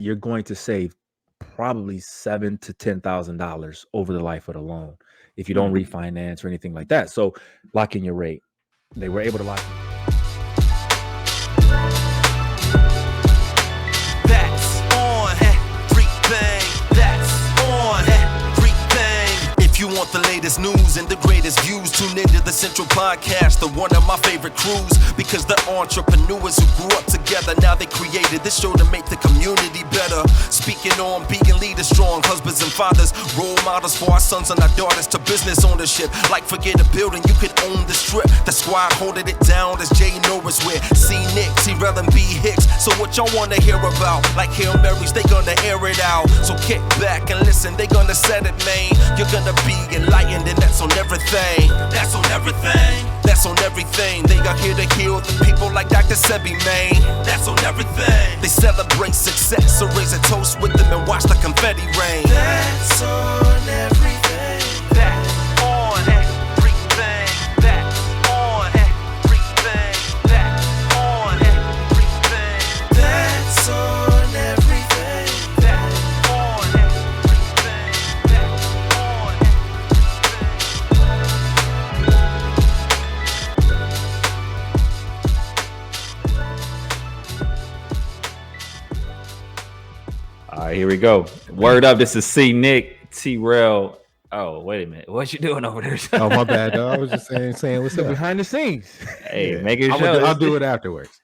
you're going to save probably $7,000 to $10,000 over the life of the loan if you don't refinance or anything like that. So lock in your rate. They were able to lock in. That's on everything. That's on everything. If you want the latest news and the greatest views, tune into the Central Podcast, the one of my favorite crews, because the entrepreneurs who grew up together, now they created this show to make the community better. Speaking on being leaders, strong husbands and fathers, role models for our sons and our daughters, to business ownership. Like forget a building, you could own the strip. The squad holding it down as Jay Norris with C Nick, T-Rel and B Hicks. So what y'all wanna hear about? Like Hail Marys, they gonna air it out. So kick back and listen, they gonna set it, man. You're gonna be enlightened, and that's on everything. That's on everything. That's on everything. They are here to heal the people like Dr. Sebi, man. That's on everything. They celebrate success, so raise a toast with them and watch the confetti rain. That's on everything. That's on everything. That's on everything. That's on everything. That's on everything. That's on everything. That's on All right, here we go. Word up. This is C Nick, T-Rel. Oh, wait a minute. What you doing over there? Oh, my bad, dog. I was just saying what's up behind the scenes. Hey, making sure. I'll do it afterwards.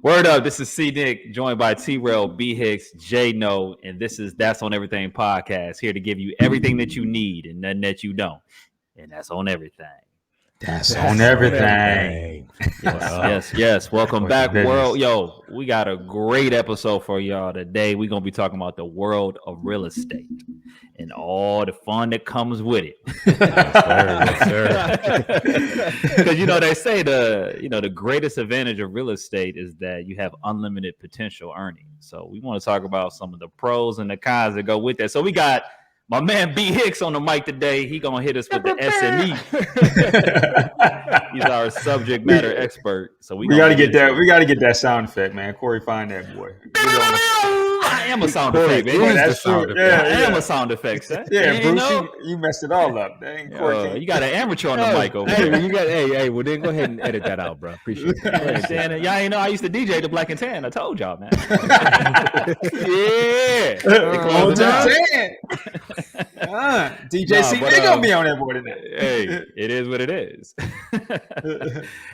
Word up. This is C Nick, joined by T-Rel, B Hicks, J No, and this is That's on Everything podcast, here to give you everything that you need and nothing that you don't. And that's on everything. That's on everything. Yes. Welcome back, world. Yo, we got a great episode for y'all today. We're going to be talking about the world of real estate and all the fun that comes with it. Yes, sir. Because, they say the greatest advantage of real estate is that you have unlimited potential earnings. So we want to talk about some of the pros and the cons that go with that. So we got my man B Hicks on the mic today. He gonna hit us with the SME. He's our subject matter expert. So we gotta get that. We gotta get that sound effect, man. Corey, find that boy. I am a sound effect, man. That's true. Yeah, I am a sound effect, son. Yeah, Bruce, you messed it all up. Corey, you got an amateur on the mic over there. Hey, well then go ahead and edit that out, bro. Appreciate it. Y'all ain't know I used to DJ the Black and Tan. I told y'all, man. DJ C, they gonna be on that board today. Hey, it is what it is.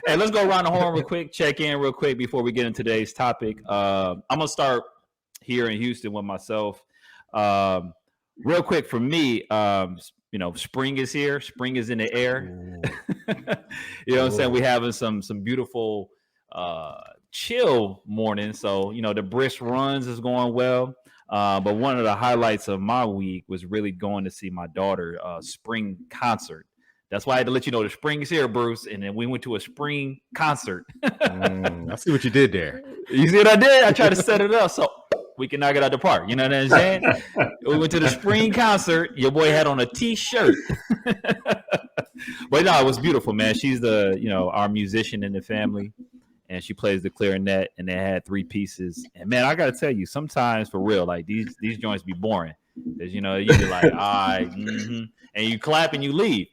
Hey, let's go around the horn real quick. Check in real quick before we get into today's topic. I'm gonna start here in Houston with myself. Real quick for me, spring is here. Spring is in the air. You know what I'm saying? We having some beautiful chill morning. So, the brisk runs is going well. But one of the highlights of my week was really going to see my daughter spring concert. That's why I had to let you know the spring is here, Bruce. And then we went to a spring concert. I see what you did there. You see what I did? I tried to set it up so we can knock it out the park. You know what I'm saying? We went to the spring concert. Your boy had on a T-shirt. But no, it was beautiful, man. She's our musician in the family. And she plays the clarinet, and they had 3 pieces. And man, I gotta tell you, sometimes for real, like these joints be boring. Because you be like, all right, and you clap and you leave.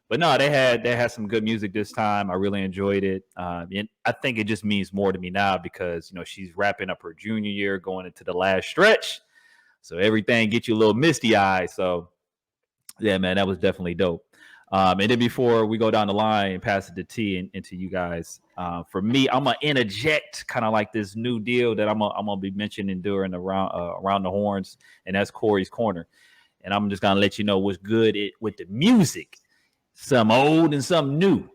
But no, they had some good music this time. I really enjoyed it. And I think it just means more to me now because she's wrapping up her junior year, going into the last stretch. So everything gets you a little misty eyed. So yeah, man, that was definitely dope. And then before we go down the line and pass it to T and to you guys, for me, I'm gonna interject kind of like this new deal that I'm gonna be mentioning during around the horns, and that's Corey's Corner. And I'm just gonna let you know what's good with the music, some old and some new.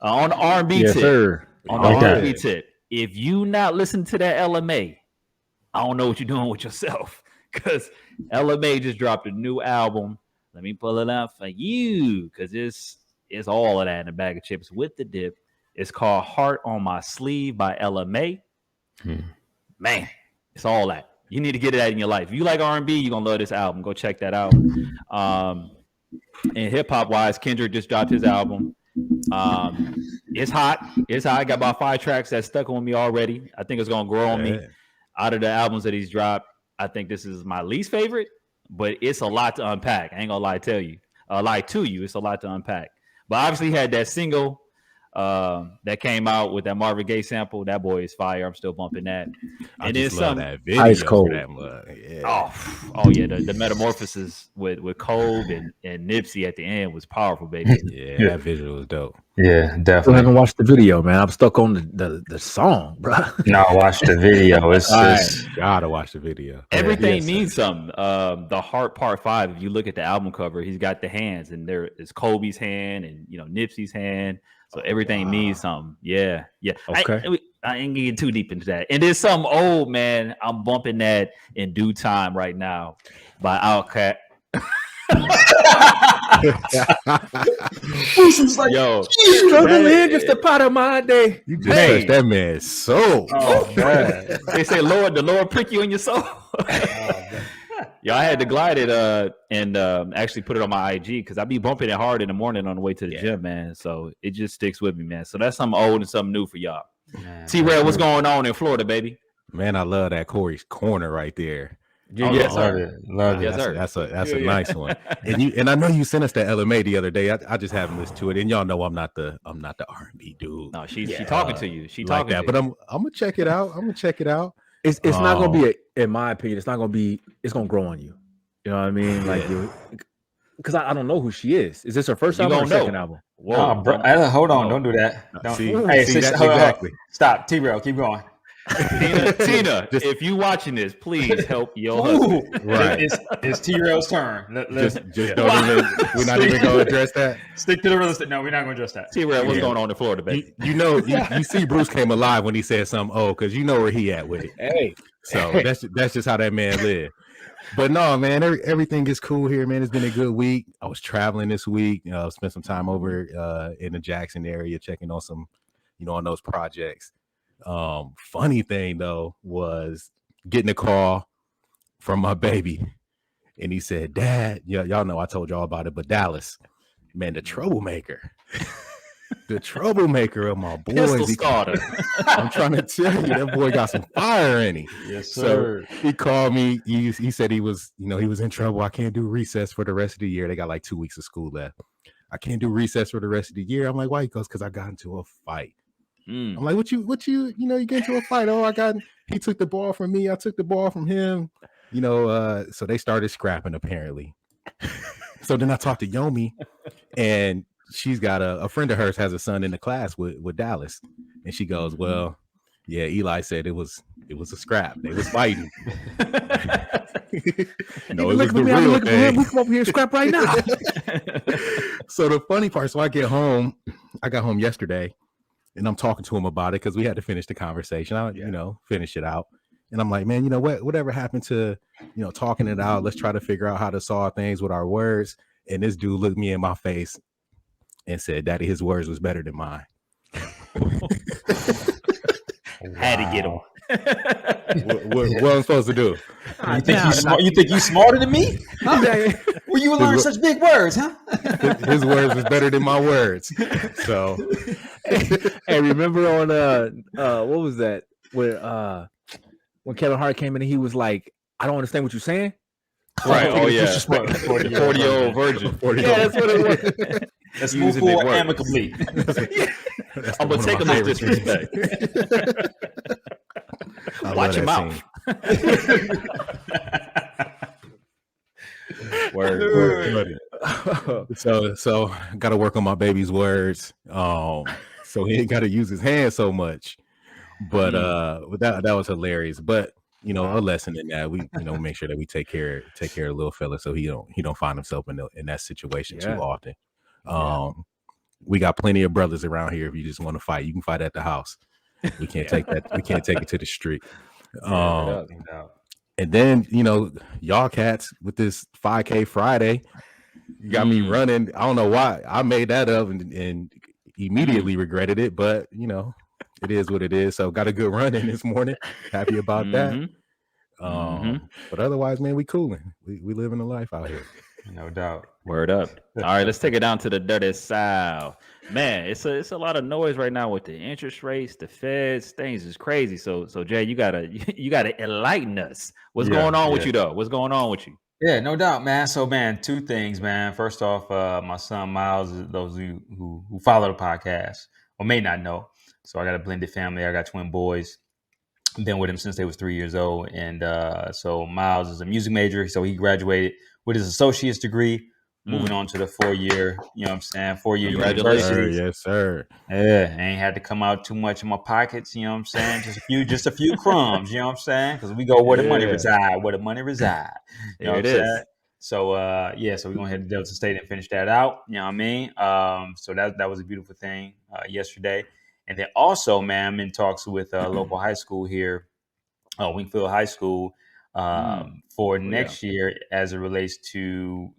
On the R&B tip, sir. On the R&B tip, if you not listen to that LMA, I don't know what you're doing with yourself, because LMA just dropped a new album. Let me pull it out for you, because it's all of that in a bag of chips with the dip. It's called Heart on My Sleeve by LMA. Man, it's all that. You need to get it out in your life. If you like R&B, you're going to love this album. Go check that out. And hip-hop wise, Kendrick just dropped his album. It's hot. Got about 5 tracks that stuck on me already. I think it's going to grow on me. out of the albums that he's dropped, I think this is my least favorite, but it's a lot to unpack. I ain't gonna lie to you. It's a lot to unpack. But obviously, he had that single that came out with that Marvin Gaye sample. That boy is fire. I'm still bumping that. I And just then love some. that video Ice for Cold. that mug. Yeah. Oh yeah, the metamorphosis with Cove and Nipsey at the end was powerful, baby. Yeah, that visual was dope. Yeah, Still definitely. haven't watched the video, man. I'm stuck on the song, bro. No, watch the video. It's All right, just gotta watch the video. Everything yes, means something. The Heart Part 5, if you look at the album cover, he's got the hands, and there is Kobe's hand and Nipsey's hand. So everything means something. Yeah. Okay. I ain't getting too deep into that. And there's something old, man. I'm bumping that in due time right now by Outkast. Yo, Struggling just a part of my day. You just touched that man's soul. oh man. they say the Lord prick you in your soul. Yo, I had to glide it and actually put it on my IG because I be bumping it hard in the morning on the way to the gym, man. So it just sticks with me, man. So that's something old and something new for y'all. T-Rail, what's going on in Florida, baby? Man, I love that Corey's corner right there. Yes, Love sir. it. Love Yes, it. sir. That's a nice one. And I know you sent us that LMA the other day. I just haven't listened to it, and y'all know I'm not the R&B dude. No, she talking to you. She like talking that, to but you. I'm gonna check it out. It's not gonna be in my opinion. It's not gonna be. It's gonna grow on you. You know what I mean? Like you, because I don't know who she is. Is this her first You album or gonna know. second album? No, bro, hold on. Don't do that. Don't. See, Hey, see, that's hold on. exactly. Stop. T-Rail, keep going. Tina, if you watching this, please help your husband. Right. It's T-Rail's turn. Just don't even. We're not even gonna address that. stick to the real estate. No, we're not going to address that. T-Rail, what's going on in Florida, baby? You see Bruce came alive when he said something. Oh, because you know where he at with it. Hey, So that's just how that man lived. But no, man, everything is cool here, man. It's been a good week. I was traveling this week. Spent some time over in the Jackson area checking on some, on those projects. Funny thing though was getting a call from my baby, and he said, "Dad, y'all know I told y'all about it, but Dallas, man, the troublemaker." The troublemaker of my boys. Pistol starter. I'm trying to tell you, that boy got some fire in him. Yes, sir. So he called me. He said he was in trouble. I can't do recess for the rest of the year. They got like 2 weeks of school left. I can't do recess for the rest of the year. I'm like, why? He goes, because I got into a fight. I'm like, what you you get into a fight? Oh, he took the ball from me. I took the ball from him. So they started scrapping apparently. So then I talked to Yomi, and she's got a friend of hers has a son in the class with Dallas, and she goes, well, yeah, Eli said it was a scrap. They was fighting. No, it was the real thing. we come over here and scrap right now. So the funny part, so I got home yesterday, and I'm talking to him about it because we had to finish the conversation. Finish it out. And I'm like, man, you know what? Whatever happened to, talking it out? Let's try to figure out how to solve things with our words. And this dude looked me in my face and said, Daddy, his words was better than mine. Had to get him. What I'm supposed to do? You think you smarter than me? Huh? Well, you learn such big words, huh? His words was better than my words. So, Hey, remember on what was that? When Kevin Hart came in and he was like, I don't understand what you're saying. Right. Oh, yeah. 40-year-old virgin. Yeah, that's what it was. Let's move forward amicably. I'm going to take him with disrespect. Watch your mouth. Word. So got to work on my baby's words. So he ain't got to use his hands so much. But that was hilarious. But a lesson in that we make sure that we take care of the little fella so he don't find himself in that situation too often. We got plenty of brothers around here. If you just want to fight, you can fight at the house. We can't take that. We can't take it to the street. And then y'all cats with this 5K Friday got me running. I don't know why I made that up and immediately regretted it, but it is what it is. So got a good run in this morning. Happy about that. But otherwise, man, we cooling. We living the life out here. No doubt. Word up. All right, let's take it down to the dirty south. Man, it's a lot of noise right now with the interest rates, the feds, things is crazy. So Jay, you gotta enlighten us. What's going on with you though? What's going on with you? Yeah, no doubt, man. So, man, two things, man. First off, my son Miles, those of you who follow the podcast or may not know. So I got a blended family. I got twin boys. Been with him since they was 3 years old. And so Miles is a music major. So he graduated with his associate's degree, moving on to the 4-year, you know what I'm saying, 4-year university. Yes, sir. Yeah, I ain't had to come out too much in my pockets, you know what I'm saying? Just a few crumbs, you know what I'm saying? Because we go where the money reside, where the money reside. You know what I'm saying? So so we're gonna head to Delta State and finish that out. You know what I mean? So that was a beautiful thing yesterday. And then also, man, I'm in talks with a local high school here, Wingfield High School, for next year as it relates to,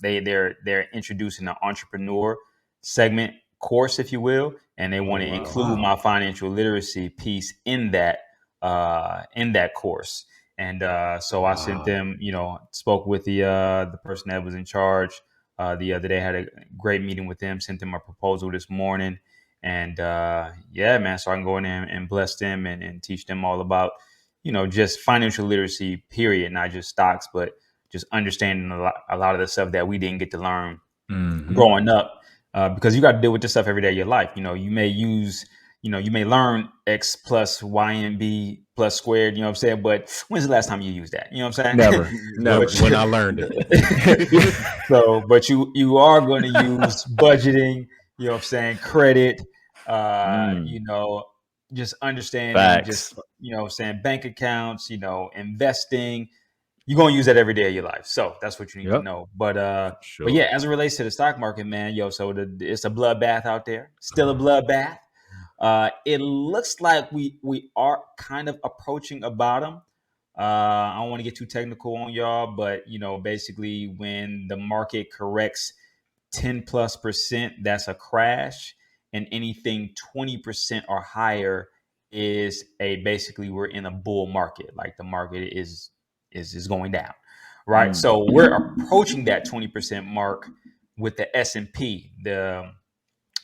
they're introducing an entrepreneur segment course, if you will, and they want to include my financial literacy piece in that course. And so I sent them, spoke with the person that was in charge the other day, had a great meeting with them, sent them a proposal this morning. And man, so I can go in there and bless them and teach them all about, just financial literacy, period, not just stocks, but just understanding a lot of the stuff that we didn't get to learn growing up, because you got to deal with this stuff every day of your life. You may learn X plus Y and B plus squared, you know what I'm saying? But when's the last time you used that? You know what I'm saying? Never. When I learned it. So, but you are going to use budgeting, you know what I'm saying, credit, just understanding, just, you know what I'm saying, bank accounts, investing. You're going to use that every day of your life. So that's what you need to know. But but yeah, as it relates to the stock market, man, so it's a bloodbath out there. Still a bloodbath. It looks like we are kind of approaching a bottom. I don't want to get too technical on y'all, but basically when the market corrects 10+%, that's a crash, and anything 20% or higher is basically we're in a bull market. Like the market is going down, right? So we're approaching that 20% mark with the S&P. The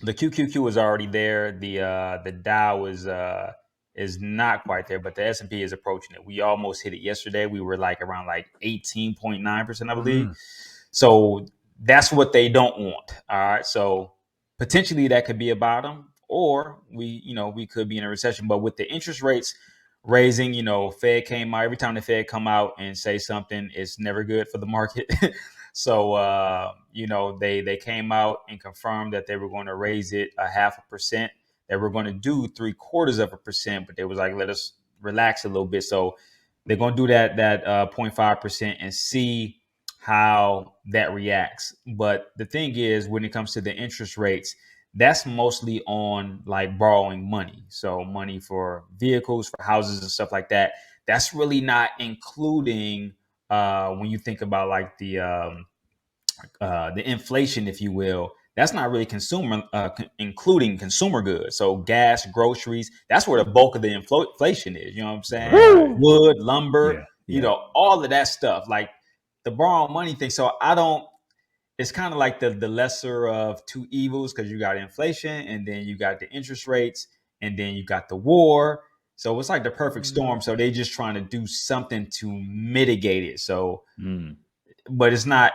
QQQ is already there. The Dow is not quite there, but the S&P is approaching it. We almost hit it yesterday. We were around 18.9%, I believe. So that's what they don't want. All right. So potentially that could be a bottom, or we could be in a recession. But with the interest rates raising, Fed came out. Every time the Fed come out and say something, it's never good for the market. So, they came out and confirmed that they were going to raise it 0.5%. They were going to do 0.75%, but they was like, let us relax a little bit. So they're going to do that 0.5% and see how that reacts. But the thing is, when it comes to the interest rates, that's mostly on borrowing money. So money for vehicles, for houses and stuff like that. That's really not including when you think about the inflation, if you will. That's not really including consumer goods. So gas, groceries, that's where the bulk of the inflation is. You know what I'm saying? Wood, lumber, all of that stuff. Like the borrowing money thing. So it's kind of like the lesser of two evils, because you got inflation and then you got the interest rates and then you got the war. So it's like the perfect storm. So they just trying to do something to mitigate it. So, but it's not,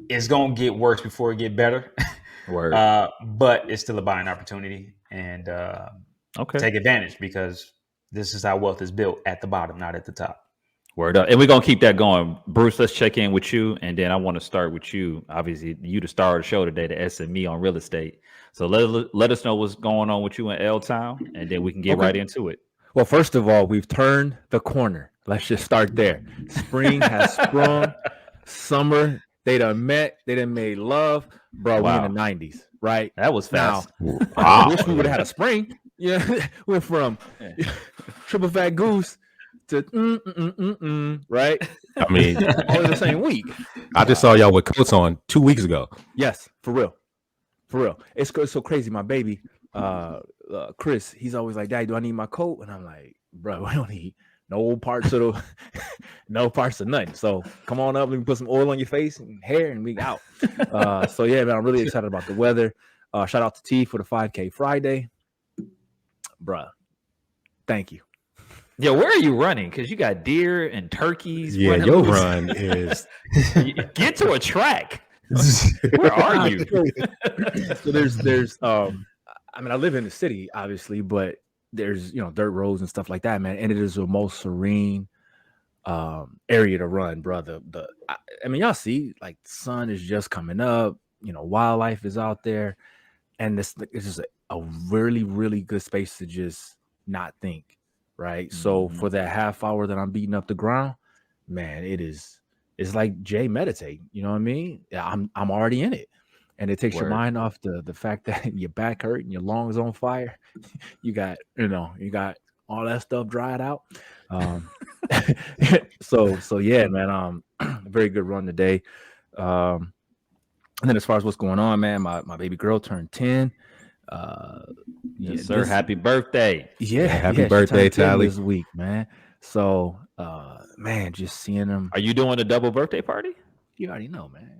it's going to get worse before it get better. But it's still a buying opportunity, and take advantage, because this is how wealth is built, at the bottom, not at the top. Word up. And we're going to keep that going. Bruce, let's check in with you. And then I want to start with you. Obviously, you the star of the show today, the SME on real estate. So let us know what's going on with you in L-Town, and then we can get right into it. Well, first of all, we've turned the corner. Let's just start there. Spring has sprung. Summer, they done met. They done made love. Bro, we in the 90s, right? That was fast. Now, I wish we would have had a spring. Yeah, went from triple fat goose to right? I mean, all in the same week. I just saw y'all with coats on 2 weeks ago. Yes, for real. It's so crazy. My baby, Chris, he's always like, Daddy, do I need my coat? And I'm like, bro, we don't eat no parts of the no parts of nothing. So come on up and put some oil on your face and hair and we out. So yeah, man, I'm really excited about the weather. Shout out to T for the 5K Friday. Bruh, thank you. Yeah, where are you running? Because you got deer and turkeys. Yeah, your run is get to a track. Where are you? So there's I mean, I live in the city, obviously, but there's dirt roads and stuff like that, man. And it is the most serene area to run, brother. I mean, y'all see, like, the sun is just coming up, wildlife is out there, and it's just a really, really good space to just not think, right? So for that half hour that I'm beating up the ground, man, it's like Jay meditate. You know what I mean? Yeah, I'm already in it. And it takes your mind off the fact that your back hurt and your lungs on fire. You got all that stuff dried out. So yeah, man. Very good run today. And then as far as what's going on, man, my baby girl turned 10. Yes, sir. Happy birthday. Yeah, happy birthday, Tally. This week, man. So man, just seeing them. Are you doing a double birthday party? You already know, man.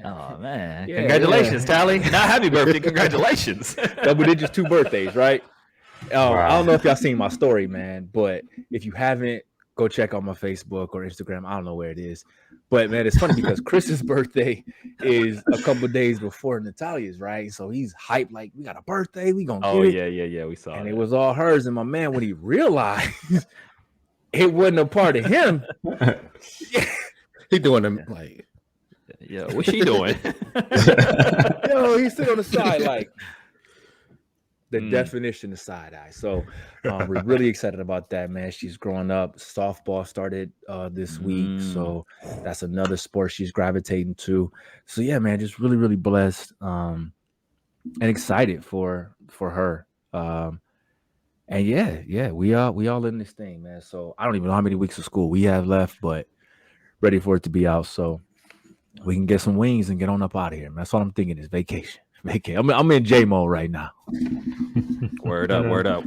Oh man. Yeah, congratulations, Tally. Not happy birthday, congratulations. Double digits, 2 birthdays, right? Wow. I don't know if y'all seen my story, man, but if you haven't, go check out my Facebook or Instagram. I don't know where it is. But man, it's funny because Chris's birthday is a couple days before Natalia's, right? So he's hyped, like, we got a birthday, we gonna get it. Yeah, we saw it. And it was all hers. And my man, when he realized it wasn't a part of him, he doing them like, yeah, what's she doing? He's sitting on the side like the definition of side eye. So we're really excited about that, man. She's growing up. Softball started this week, so that's another sport she's gravitating to. So yeah, man, just really, really blessed and excited for her. And yeah, we all in this thing, man. So I don't even know how many weeks of school we have left, but ready for it to be out so we can get some wings and get on up out of here, man. That's all I'm thinking is vacation. I'm in J mode right now. Word up. All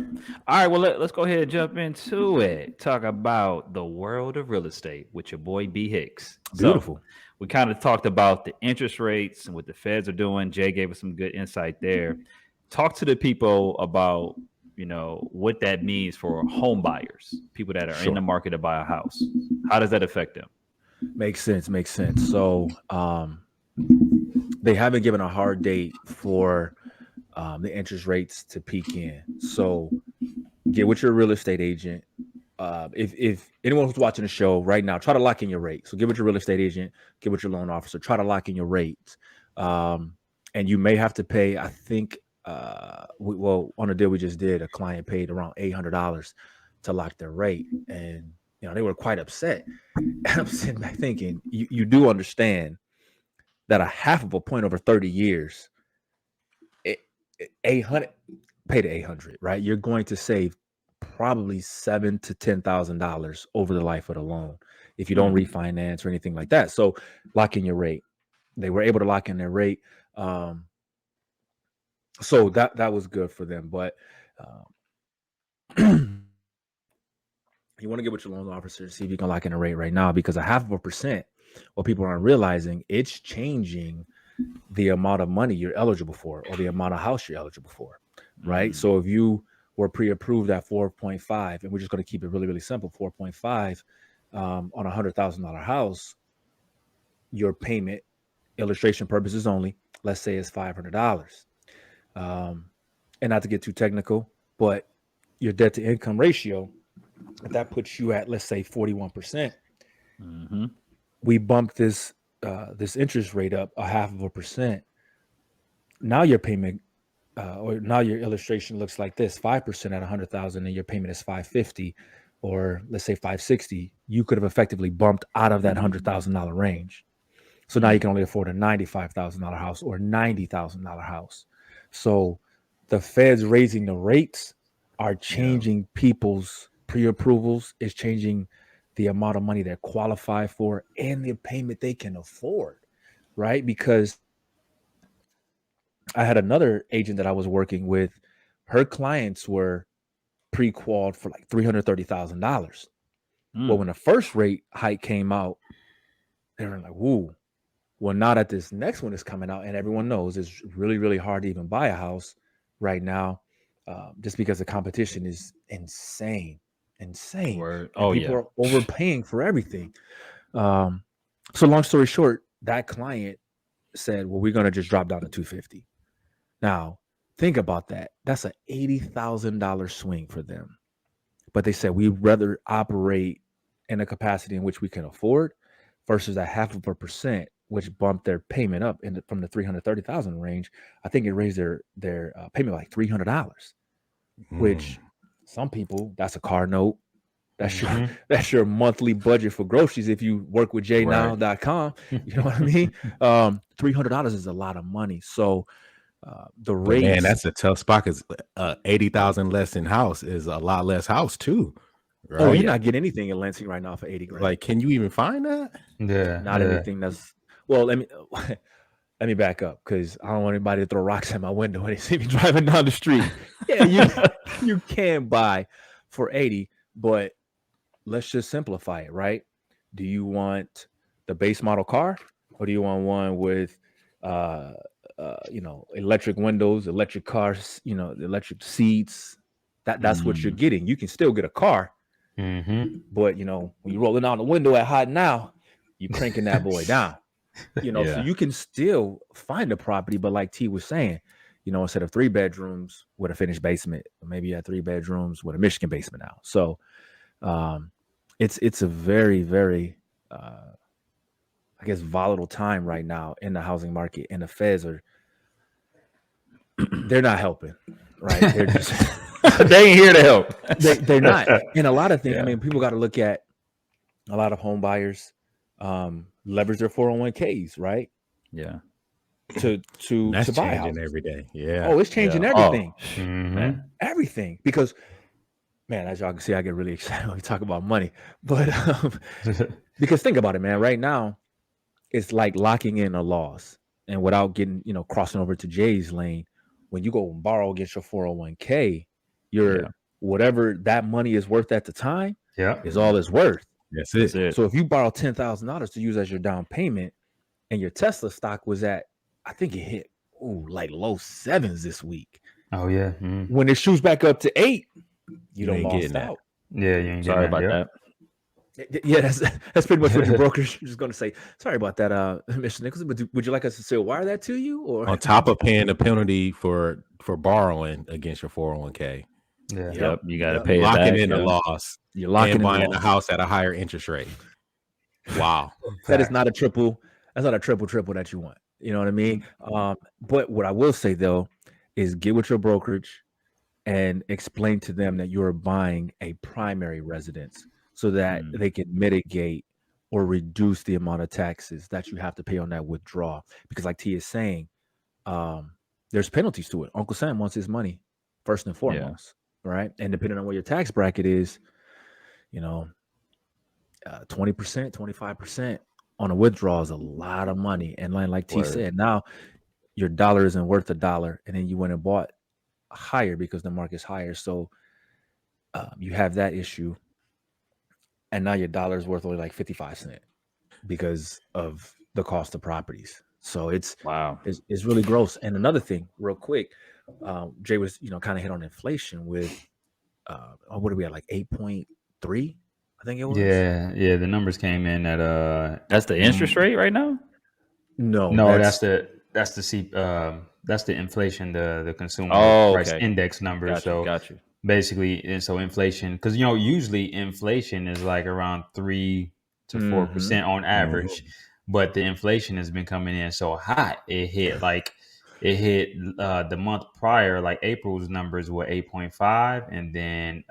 right, well, let's go ahead and jump into it. Talk about the world of real estate with your boy B Hicks. Beautiful. So we kind of talked about the interest rates and what the feds are doing. Jay gave us some good insight there. Talk to the people about what that means for home buyers, people that are in the market to buy a house. How does that affect them? Makes sense. So they haven't given a hard date for the interest rates to peak in. So get with your real estate agent. If anyone who's watching the show right now, try to lock in your rate. So get with your real estate agent, get with your loan officer, try to lock in your rates. And you may have to pay, I think, on a deal we just did, a client paid around $800 to lock their rate. And they were quite upset. And I'm sitting back thinking, you do understand that a half of a point over 30 years, 800, pay the 800, right? You're going to save probably $7,000 to $10,000 over the life of the loan if you don't refinance or anything like that. So lock in your rate. They were able to lock in their rate. So that was good for them. But you want to get with your loan officer, see if you can lock in a rate right now, because a 0.5%, what people aren't realizing, it's changing the amount of money you're eligible for or the amount of house you're eligible for, right? So if you were pre-approved at 4.5, and we're just going to keep it really, really simple, 4.5 on a $100,000 house, your payment, illustration purposes only, let's say is $500. And not to get too technical, but your debt to income ratio, that puts you at, let's say, 41%. We bumped this interest rate up 0.5%. Now your payment, or now your illustration looks like this: 5% at 100,000, and your payment is 550, or let's say 560. You could have effectively bumped out of that $100,000 range. So now you can only afford a $95,000 house or $90,000 house. So the Feds raising the rates are changing people's pre-approvals, is changing the amount of money they qualify for and the payment they can afford, right? Because I had another agent that I was working with. Her clients were pre-qualified for like $330,000. Well, when the first rate hike came out, they were like, "Woo!" Well, now that this next one is coming out, and everyone knows it's really, really hard to even buy a house right now, just because the competition is insane, Word. and Oh people yeah. are overpaying for everything. So, long story short, that client said, "Well, we're gonna just drop down to 250." Now, think about that. That's a $80,000 swing for them. But they said we'd rather operate in a capacity in which we can afford versus a 0.5%, which bumped their payment up from the 330,000 range. I think it raised their payment like $300, which some people, that's a car note. That's your that's your monthly budget for groceries if you work with jnow.com. You know what I mean? $300 is a lot of money. So the But man, rates. that's a tough spot because 80,000 less in house is a lot less house too. Right? Oh, you're not getting anything in Lansing right now for 80 grand. Like, can you even find that? Yeah, Not anything that's well. Let me back up because I don't want anybody to throw rocks at my window when they see me driving down the street. Yeah, you can buy for 80, but let's just simplify it, right? Do you want the base model car, or do you want one with electric windows, electric cars, electric seats? That's what you're getting. You can still get a car, but when you're rolling down the window at hot now, you cranking that boy down. So you can still find a property, but like T was saying, instead of 3 bedrooms with a finished basement, maybe you have 3 bedrooms with a Michigan basement now. So it's a very, very I guess volatile time right now in the housing market, and the Feds they're not helping, right? They're just they ain't here to help. They're not. And a lot of things, I mean, people got to look at a lot of home buyers leverage their 401ks, right? Yeah. To That's buy changing houses every day. Yeah. Oh, it's changing everything. Man. Everything. Because, man, as y'all can see, I get really excited when we talk about money. But because think about it, man. Right now, it's like locking in a loss. And without getting, crossing over to Jay's lane, when you go and borrow against your 401k, whatever that money is worth at the time is all it's worth. That's it. So if you borrow $10,000 to use as your down payment, and your Tesla stock was at, I think it hit like low 7s this week. Oh yeah. When it shoots back up to 8, you ain't lost getting out. Yeah, you ain't Sorry getting about that. Yeah, that's pretty much what your broker's just going to say. Sorry about that, Mr. Nicholson. Would you like us to still wire that to you, or on top of paying the penalty for borrowing against your 401k? Yeah. Yep. You got to pay it locking back, in a loss. You're locking and in buying a house at a higher interest rate. Wow. That is not a triple. That's not a triple that you want. You know what I mean? But what I will say though is get with your brokerage and explain to them that you're buying a primary residence so that they can mitigate or reduce the amount of taxes that you have to pay on that withdrawal. Because like T is saying, there's penalties to it. Uncle Sam wants his money first and foremost, right? And depending on where your tax bracket is, 20%, 25% on a withdrawal is a lot of money. And like T said, now your dollar isn't worth $1, and then you went and bought higher because the market's higher. So you have that issue, and now your dollar is worth only like 55 cents because of the cost of properties. So it's really gross. And another thing, real quick, Jay was kind of hit on inflation with what are we at, like 8.3? I think it was. Yeah. The numbers came in at that's the interest rate right now? No, that's the inflation, the consumer price index numbers. Got you. Basically, and so inflation, because usually inflation is like around 3 to 4% on average, but the inflation has been coming in so hot. It hit the month prior, like April's numbers were 8.5, and then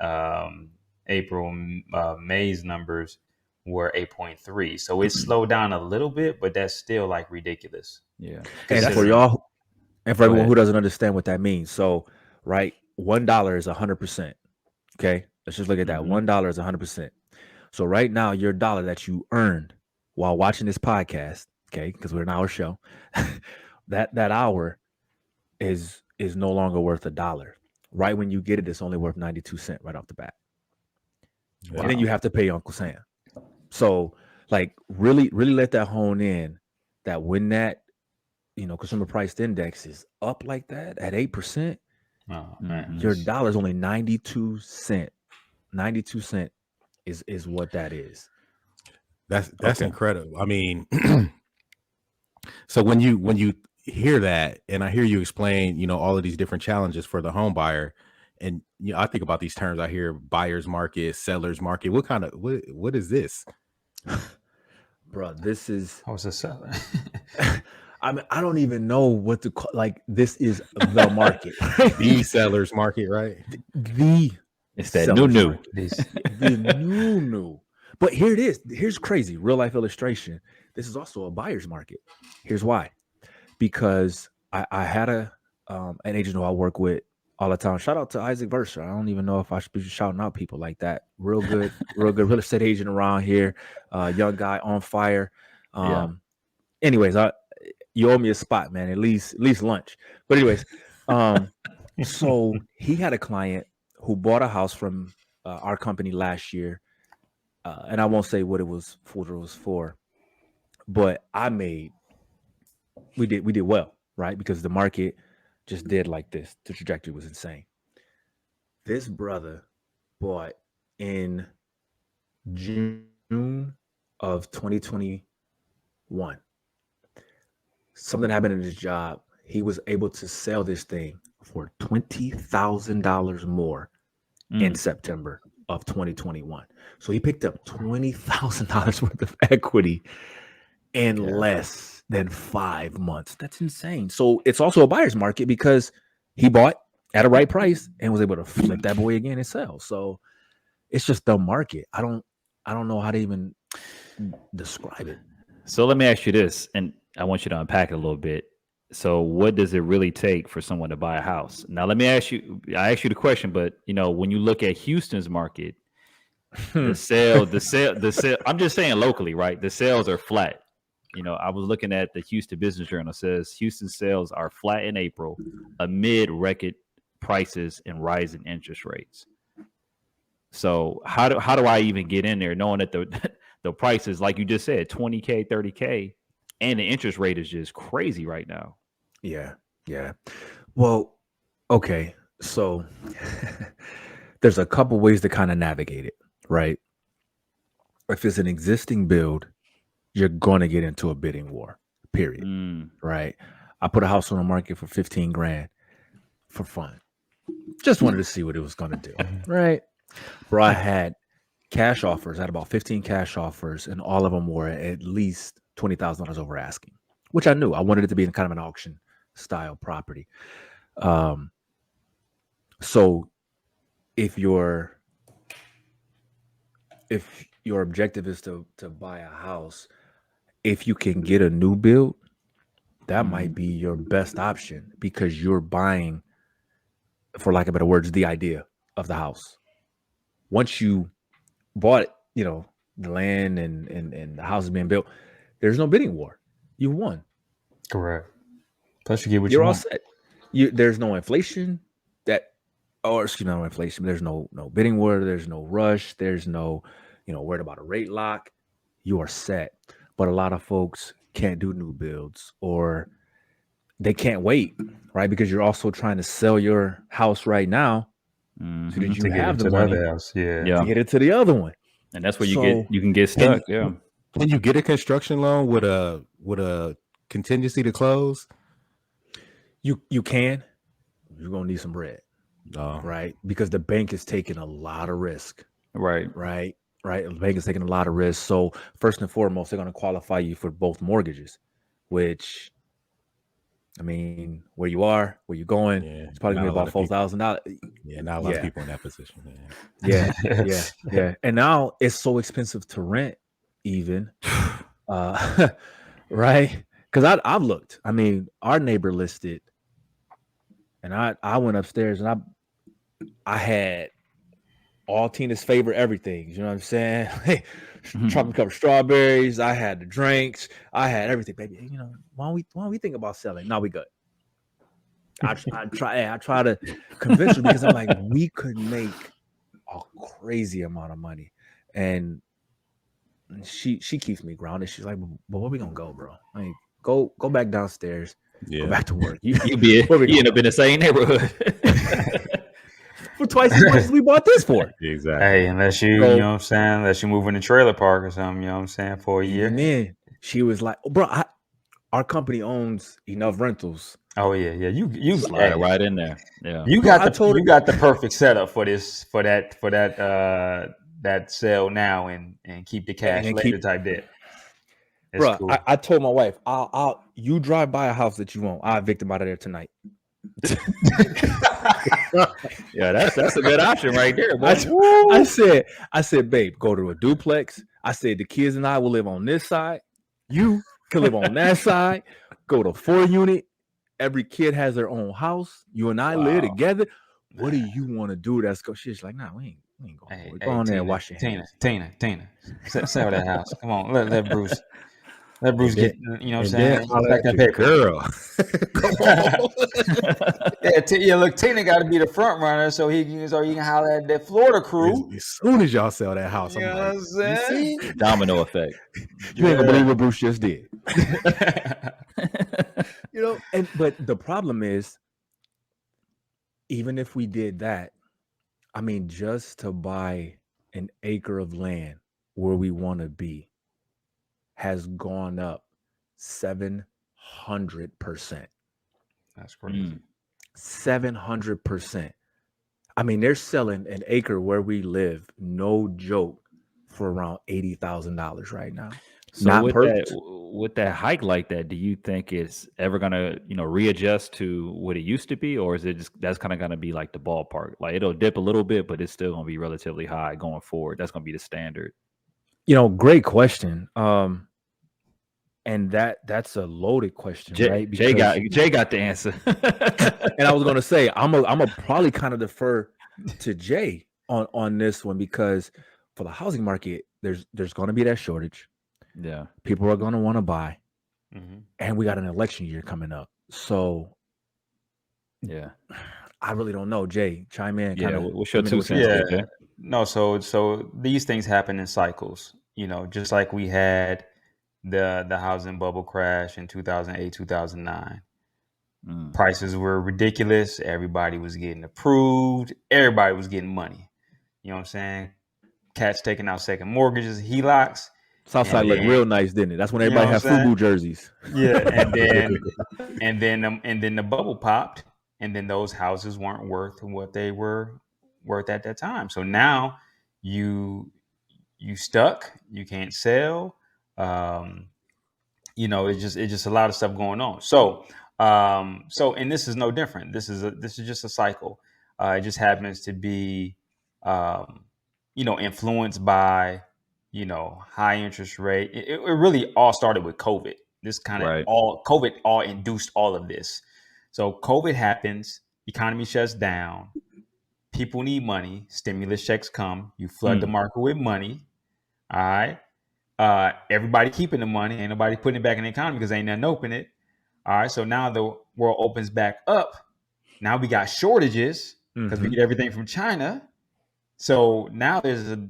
May's numbers were 8.3. So it slowed down a little bit, but that's still like ridiculous. Yeah. And for y'all, and for everyone who doesn't understand what that means, so right, $1 is 100%. Okay, let's just look at that. $1 is 100%. So right now, your dollar that you earned while watching this podcast, okay, because we're an hour show, that hour is no longer worth $1. Right when you get it, it's only worth 92 cents right off the bat. Wow. And then you have to pay Uncle Sam. So like really, really let that hone in that when that, consumer price index is up like that at 8%, Oh man, your dollar is only 92 cent. 92 cent is what that is. That's Okay. incredible. I mean, so when you hear that, and I hear you explain, all of these different challenges for the home buyer, and I think about these terms. I hear buyer's market, seller's market. What is this? Bro, this is how was the seller? I mean, I don't even know what to call. Like, this is the market. The seller's market, right? The It's that seller's new. market. The new. But here it is. Here's crazy. Real life illustration. This is also a buyer's market. Here's why. Because I had an agent who I work with all the time. Shout out to Isaac Verser. I don't even know if I should be shouting out people like that. Real good real estate agent around here. Young guy on fire. Anyways, you owe me a spot, man. At least lunch. But anyways, so he had a client who bought a house from our company last year, and I won't say what it was for, but we did well, right? Because the market just did like this. The trajectory was insane. This brother bought in June of 2021. Something happened in his job. He was able to sell this thing for $20,000 more in September of 2021. So he picked up $20,000 worth of equity in less than 5 months. That's insane. So it's also a buyer's market because he bought at a right price and was able to flip that boy again and sell. So it's just the market. I don't know how to even describe it. So let me ask you this, and I want you to unpack it a little bit. So what does it really take for someone to buy a house? Now, let me ask you, I asked you the question, but when you look at Houston's market, the sale, I'm just saying locally, right? The sales are flat. I was looking at the Houston Business Journal. It says Houston sales are flat in April amid record prices and rising interest rates. So how do I even get in there knowing that the prices, like you just said, $20K, $30K, and the interest rate is just crazy right now? Yeah. Well, okay. So there's a couple ways to kind of navigate it, right? If it's an existing build, you're going to get into a bidding war, period. Right? I put a house on the market for 15 grand for fun. Just wanted to see what it was going to do. Right? Bro, I had cash offers. I had about 15 cash offers, and all of them were at least $20,000 over asking, which I knew. I wanted it to be in kind of an auction style property. So if your objective is to buy a house, if you can get a new build, that might be your best option because you're buying, for lack of better words, the idea of the house. Once you bought, the land and the house is being built, there's no bidding war. You won. Correct. Plus, you get what You're you all want. set. There's no inflation. No inflation. There's no bidding war. There's no rush. There's no, worried about a rate lock. You are set. But a lot of folks can't do new builds, or they can't wait, right? Because you're also trying to sell your house right now, so that you have the money to get it to the other one. And that's where you can get stuck. Can you get a construction loan with a contingency to close? You can. You're gonna need some bread, right? Because the bank is taking a lot of risk. Right. The bank is taking a lot of risk. So first and foremost, they're gonna qualify you for both mortgages, which, I mean, where you are, where you're going, it's probably gonna be about $4,000. Yeah, not a lot of people in that position. Yeah. And now it's so expensive to rent, even, right? Because I've looked. I mean, our neighbor listed, and I went upstairs and I had all Tina's favorite everything. You know what I'm saying? Chocolate covered strawberries. I had the drinks. I had everything, baby. Why don't we think about selling? No, we good. I try to convince her because I'm like, we could make a crazy amount of money, and she keeps me grounded. She's like, but where we gonna go, bro? Like, go back downstairs, go back to work. You end up in the same neighborhood for twice as much as we bought this for. Exactly. Hey, unless you know what I'm saying, unless you move in a trailer park or something, you know what I'm saying, for a year. And then she was like, oh, bro, our company owns enough rentals. Oh yeah, you slide right in there. Yeah, you got the perfect setup for that sell now and keep the cash later type debt. Bro, cool. I told my wife, you drive by a house that you want, I'll evict them out of there tonight. Yeah, that's a good option right there. I said, babe, go to a duplex. I said the kids and I will live on this side. You can live on that side. Go to 4-unit. Every kid has their own house. You and I live together. What do you want to do? That's go. She's like, nah, we ain't going. Hey, go on there and wash your hands. Tina, sell that house. Come on, let Bruce. Let Bruce get, you know what I'm saying? Back that paper. Girl. Come on. Look, Tina got to be the front runner so he can holler at that Florida crew. As soon as y'all sell that house, you know what I'm saying? Domino effect. You ain't gonna believe what Bruce just did. But the problem is, even if we did that, I mean, just to buy an acre of land where we want to be has gone up 700%. That's crazy. 700%. I mean, they're selling an acre where we live, no joke, for around $80,000 right now. So with that hike like that, do you think it's ever gonna readjust to what it used to be, or is it just that's kind of gonna be like the ballpark? Like it'll dip a little bit, but it's still gonna be relatively high going forward. That's gonna be the standard. Great question. And that's a loaded question, right? Jay got the answer. And I was gonna say I'm a probably kind of defer to Jay on this one, because for the housing market, there's gonna be that shortage. Yeah, people are gonna want to buy, and we got an election year coming up. So yeah, I really don't know. Jay, chime in. Yeah, what's your 2 cents? Yeah, no. So these things happen in cycles. Just like we had the housing bubble crash in 2008, 2009. Prices were ridiculous. Everybody was getting approved. Everybody was getting money. You know what I'm saying? Cats taking out second mortgages, HELOCs. Southside looked real nice, didn't it? That's when everybody had FUBU jerseys. Yeah, and then the bubble popped, and then those houses weren't worth what they were worth at that time. So now you stuck. You can't sell. It's just a lot of stuff going on. So and this is no different. This is just a cycle. It just happens to be influenced by high interest rate. It really all started with COVID. This kind of COVID all induced all of this. So COVID happens, economy shuts down, people need money, stimulus checks come, you flood the market with money. All right. Everybody keeping the money, ain't nobody putting it back in the economy because ain't nothing open it. All right. So now the world opens back up. Now we got shortages because we get everything from China. So now there's a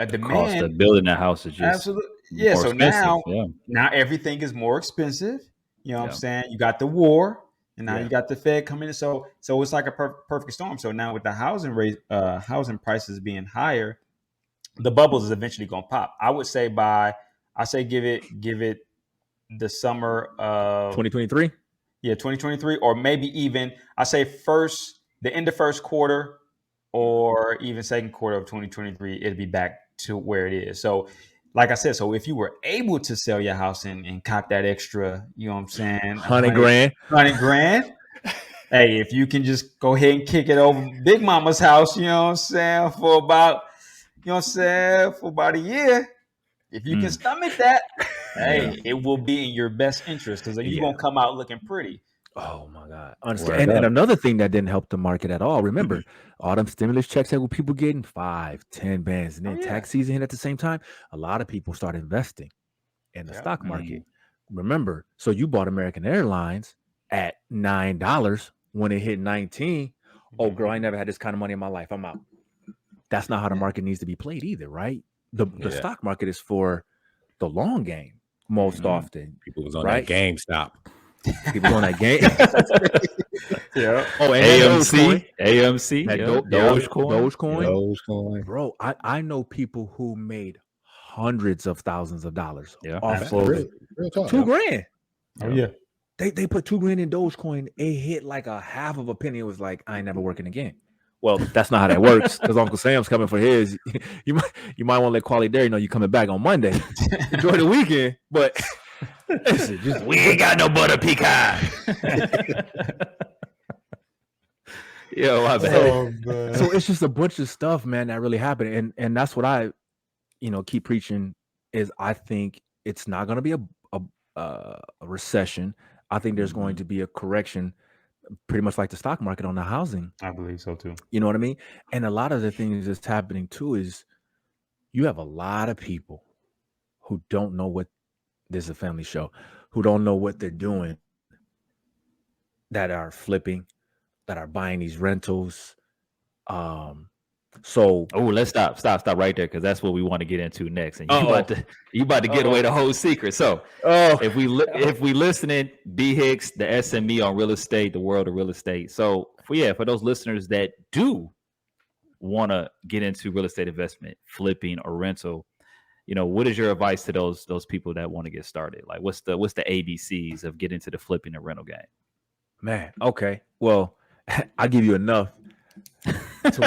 demand. Cost of building a house is just absolutely so now everything is more expensive. You know what I'm saying? You got the war, and now you got the Fed coming in. So it's like a perfect storm. So now with the housing prices being higher, the bubbles is eventually gonna pop. I would say give it the summer of 2023. Yeah, 2023, or maybe even I say the end of first quarter, or even second quarter of 2023, it'll be back to where it is. So, like I said, if you were able to sell your house and cop that extra, you know what I'm saying, $100 grand. Hey, if you can just go ahead and kick it over Big Mama's house, you know what I'm saying, for about a year. If you can stomach that, hey, it will be in your best interest because you're going to come out looking pretty. Oh, my God. And another thing that didn't help the market at all, remember, all them stimulus checks that were people getting 5, 10 bands, and then tax season hit at the same time. A lot of people started investing in the stock market. Remember, so you bought American Airlines at $9. when it hit 19, oh girl, I never had this kind of money in my life. I'm out. That's not how the market needs to be played either, right? The stock market is for the long game most often. People was on right? that GameStop. People on that game. Yeah. Oh, and AMC, Dogecoin. Bro, I know people who made hundreds of thousands of dollars off of real talk, $2,000. Oh yeah. They put $2,000 in Dogecoin. It hit like a half of a penny. It was like, I ain't never working again. Well, that's not how that works because Uncle Sam's coming for his. You might want to let Quality Dairy know you coming back on Monday. Enjoy the weekend, but listen, we ain't got no butter pecan. Yo, my bad. So it's just a bunch of stuff, man, that really happened, and that's what I, keep preaching is I think it's not going to be a recession. I think there's going to be a correction, pretty much like the stock market on the housing. I believe so too. You know what I mean? And a lot of the things that's happening too is you have a lot of people who don't know what this is a family show, who don't know what they're doing, that are flipping, that are buying these rentals. So let's stop right there because that's what we want to get into next. And you about to get away the whole secret. So if we listening, B Hicks, the SME on real estate, the world of real estate. So for those listeners that do want to get into real estate investment, flipping or rental, what is your advice to those people that want to get started? Like what's the ABCs of getting into the flipping and rental game? Man, okay. Well, I'll give you enough to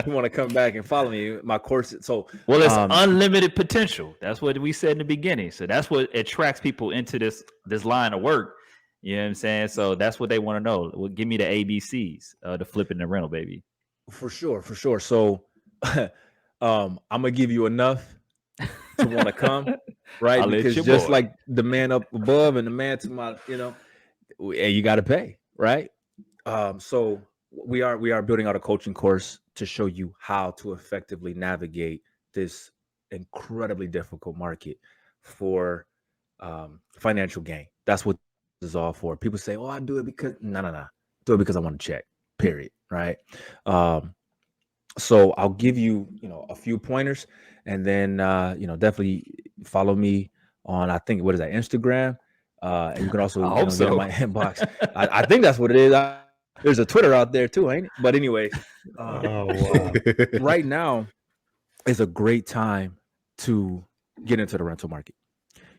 want to come back and follow me. My course. So it's unlimited potential. That's what we said in the beginning. So that's what attracts people into this line of work. You know what I'm saying? So that's what they want to know. Well, give me the ABCs, the flipping and rental, baby. For sure. So I'm gonna give you enough to want to come, right? Because just like the man up above and the man to my, you got to pay, right? So we are building out a coaching course to show you how to effectively navigate this incredibly difficult market for financial gain. That's what this is all for. People say, I do it because no. Do it because I want to check, period. Right. So I'll give you, a few pointers and then, definitely follow me on, I think, what is that, Instagram? And you can also get in my inbox. I think that's what it is. There's a Twitter out there too, ain't it? But anyway, right now is a great time to get into the rental market.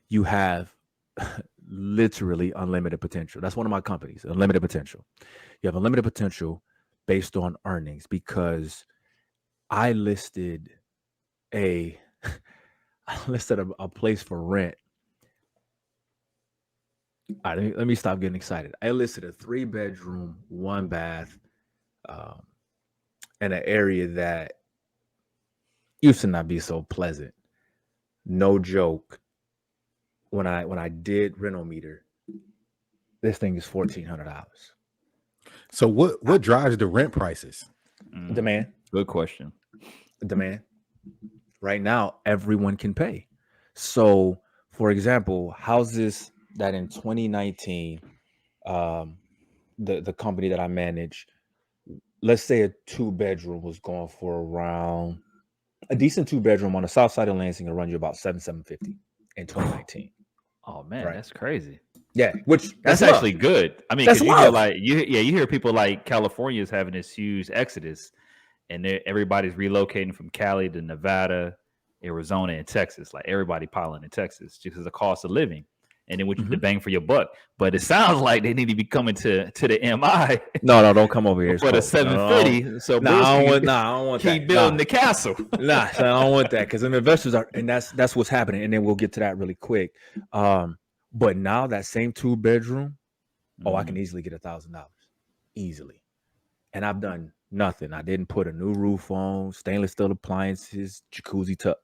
You have literally unlimited potential. That's one of my companies, unlimited potential. You have unlimited potential based on earnings because I listed a place for rent. All right, let me stop getting excited. I listed a 3-bedroom, 1-bath, in an area that used to not be so pleasant. No joke. When I did rental meter, this thing is $1,400. So what drives the rent prices? Demand. Good question. Demand. Right now, everyone can pay. So, for example, houses that in 2019, the company that I manage, let's say a 2-bedroom was going for around a decent 2-bedroom on the south side of Lansing will run you about $750 in 2019. Oh man, right? That's crazy. Yeah, which that's actually good. I mean, because you hear people like California is having this huge exodus, and everybody's relocating from Cali to Nevada, Arizona, and Texas. Like everybody piling in Texas just because of the cost of living, and then with the bang for your buck. But it sounds like they need to be coming to the MI. No, don't come over here for the 750. So I don't want keep building the castle. I don't want that because the investors are, and that's what's happening. And then we'll get to that really quick. But now that same 2-bedroom, I can easily get $1,000 easily, and I've done nothing. I didn't put a new roof on, stainless steel appliances, jacuzzi tub,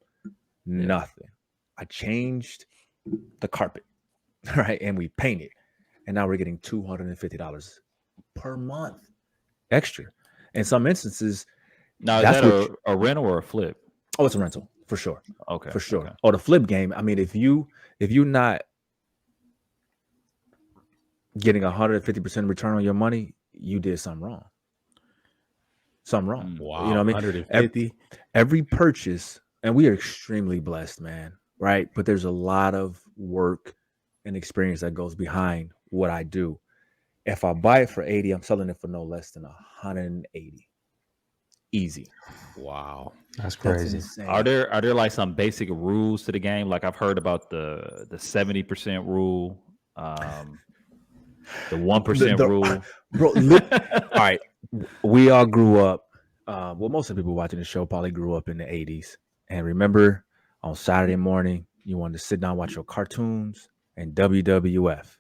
nothing. I changed the carpet, right, and we painted, and now we're getting $250 per month extra. In some instances, now is that a rental or a flip? Oh, it's a rental for sure. Okay, for sure. Okay. Oh, the flip game. I mean, if you're not getting 150% return on your money, you did something wrong. Something wrong. Wow, You know what I mean? 150. Every purchase, and we are extremely blessed, man. Right? But there's a lot of work and experience that goes behind what I do. If I buy it for 80, I'm selling it for no less than 180. Easy. Wow. That's crazy. Insane. Are there like some basic rules to the game? Like I've heard about the 70% rule, the 1% rule. Bro, look, all right. We all grew up. Well, most of the people watching the show probably grew up in the 80s. And remember, on Saturday morning, you wanted to sit down, watch your cartoons and WWF.